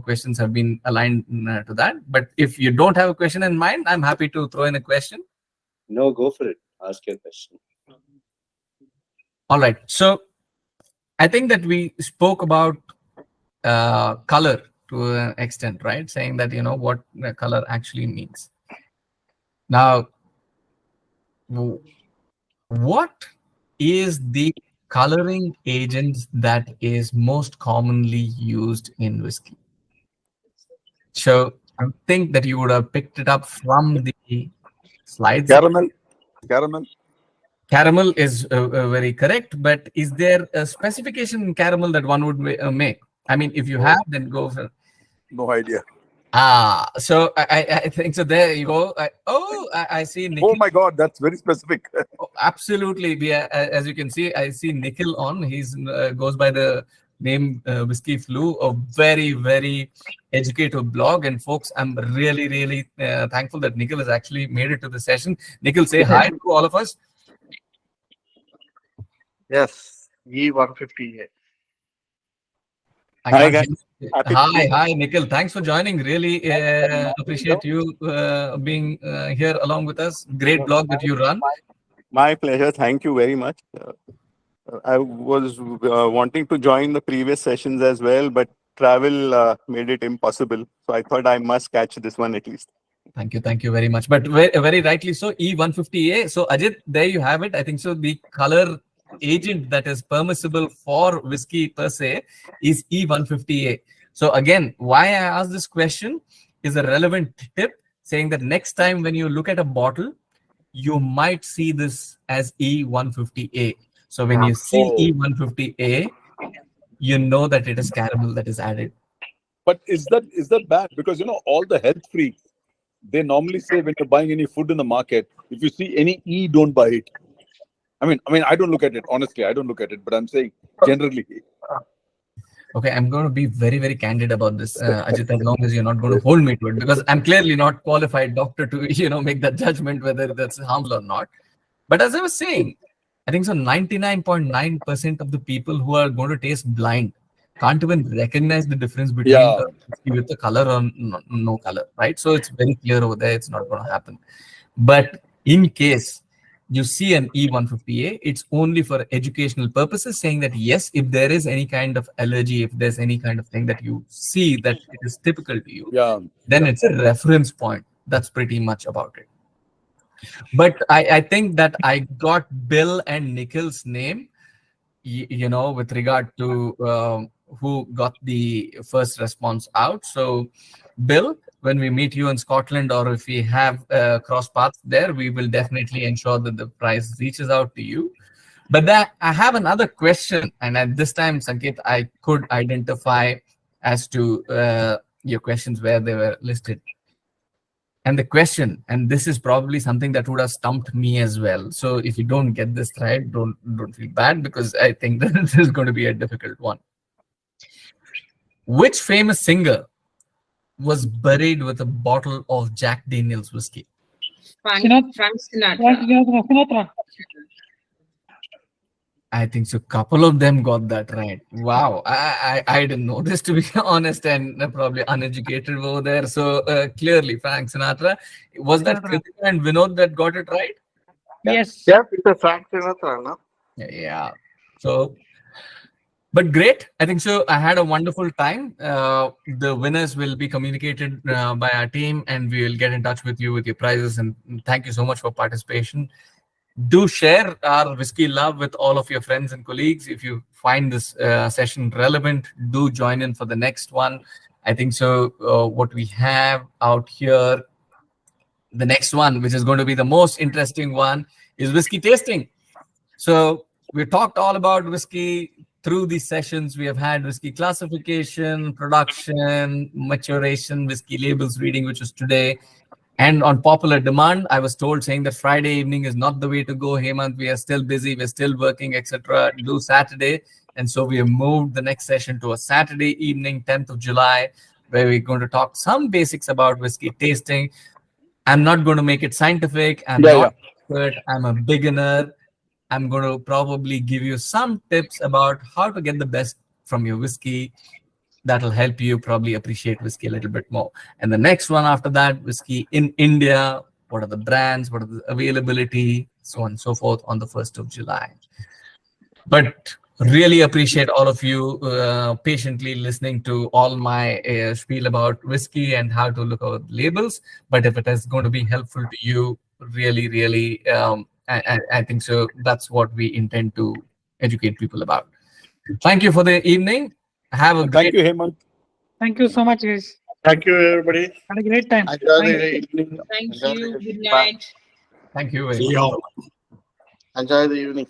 questions have been aligned to that. But if you don't have a question in mind, I'm happy to throw in a question. No, go for it. Ask your question. All right. So I think that we spoke about color to an extent, right? Saying that, what the color actually means. Now, what is the coloring agent that is most commonly used in whiskey? So I think that you would have picked it up from the slides. Caramel. Caramel is very correct, but is there a specification in caramel that one would make? I mean, if you have, then go for. No idea. So I think so. There you go. I see Nikhil. Oh my God, that's very specific. Oh, absolutely. As you can see, I see Nikhil on. He's goes by the name Whisky Flu, a very, very educative blog. And folks, I'm really, really thankful that Nikhil has actually made it to the session. Nikhil, say hi to all of us. Yes, E150A. Hi, guys. Hi, Nikhil. Thanks for joining. Really appreciate you being here along with us. Great blog that you run. My pleasure. Thank you very much. I was wanting to join the previous sessions as well, but travel made it impossible. So I thought I must catch this one at least. Thank you very much. But very rightly so, E150A. So Ajit, there you have it. I think so. The color agent that is permissible for whiskey per se is E150A. So again, why I asked this question is a relevant tip saying that next time when you look at a bottle, you might see this as E150A. So when you see E150A, you know that it is caramel that is added. But is that bad? Because all the health freaks, they normally say when you're buying any food in the market, if you see any E, don't buy it. I mean, I don't look at it. Honestly, I don't look at it. But I'm saying generally. Okay, I'm going to be very, very candid about this, Ajit, as long as you're not going to hold me to it, because I'm clearly not qualified doctor to, make that judgment whether that's harmful or not. But as I was saying, I think so 99.9% of the people who are going to taste blind can't even recognize the difference between with the color or no color, right? So it's very clear over there. It's not going to happen. But in case you see an E150A, it's only for educational purposes, saying that yes, if there is any kind of allergy, if there's any kind of thing that you see that it is typical to you, then it's a reference point. That's pretty much about it. But I think that I got Bill and Nikhil's name, with regard to who got the first response out. So Bill, when we meet you in Scotland, or if we have cross paths there, we will definitely ensure that the prize reaches out to you. But I have another question, and at this time, Sanket, I could identify as to your questions where they were listed. And the question, and this is probably something that would have stumped me as well. So if you don't get this right, don't feel bad, because I think that this is going to be a difficult one. Which famous singer was buried with a bottle of Jack Daniel's whiskey? Frank Sinatra. I think so. A couple of them got that right. Wow, I didn't know this, to be honest, and probably uneducated over there. So clearly, Frank Sinatra. Was that Kritika and Vinod that got it right? Yes. Yeah, it's a Frank Sinatra, no? Yeah. So, but great. I think so. I had a wonderful time. The winners will be communicated by our team, and we will get in touch with you with your prizes. And thank you so much for participation. Do share our whiskey love with all of your friends and colleagues. If you find this session relevant, do join in for the next one. I think so. What we have out here, the next one, which is going to be the most interesting one, is whiskey tasting. So we talked all about whiskey through these sessions. We have had whiskey classification, production, maturation, whiskey labels reading, which is today. And on popular demand, I was told saying that Friday evening is not the way to go, Hemanth. We are still busy, we're still working, etc. Do Saturday. And so we have moved the next session to a Saturday evening, 10th of July, where we're going to talk some basics about whiskey tasting. I'm not going to make it scientific. I'm not an expert. I'm a beginner. I'm going to probably give you some tips about how to get the best from your whiskey. That'll help you probably appreciate whiskey a little bit more. And the next one after that, whiskey in India, what are the brands, what are the availability, so on and so forth on the 1st of July. But really appreciate all of you patiently listening to all my spiel about whiskey and how to look at labels. But if it is going to be helpful to you, really, I think so. That's what we intend to educate people about. Thank you for the evening. Have a great. Thank you, Hemanth. Thank you so much, guys. Thank you, everybody. Had a great time. Enjoy the evening. Thank Enjoy you. the Good Bye. night. Thank you very See much. y'all. Enjoy the evening.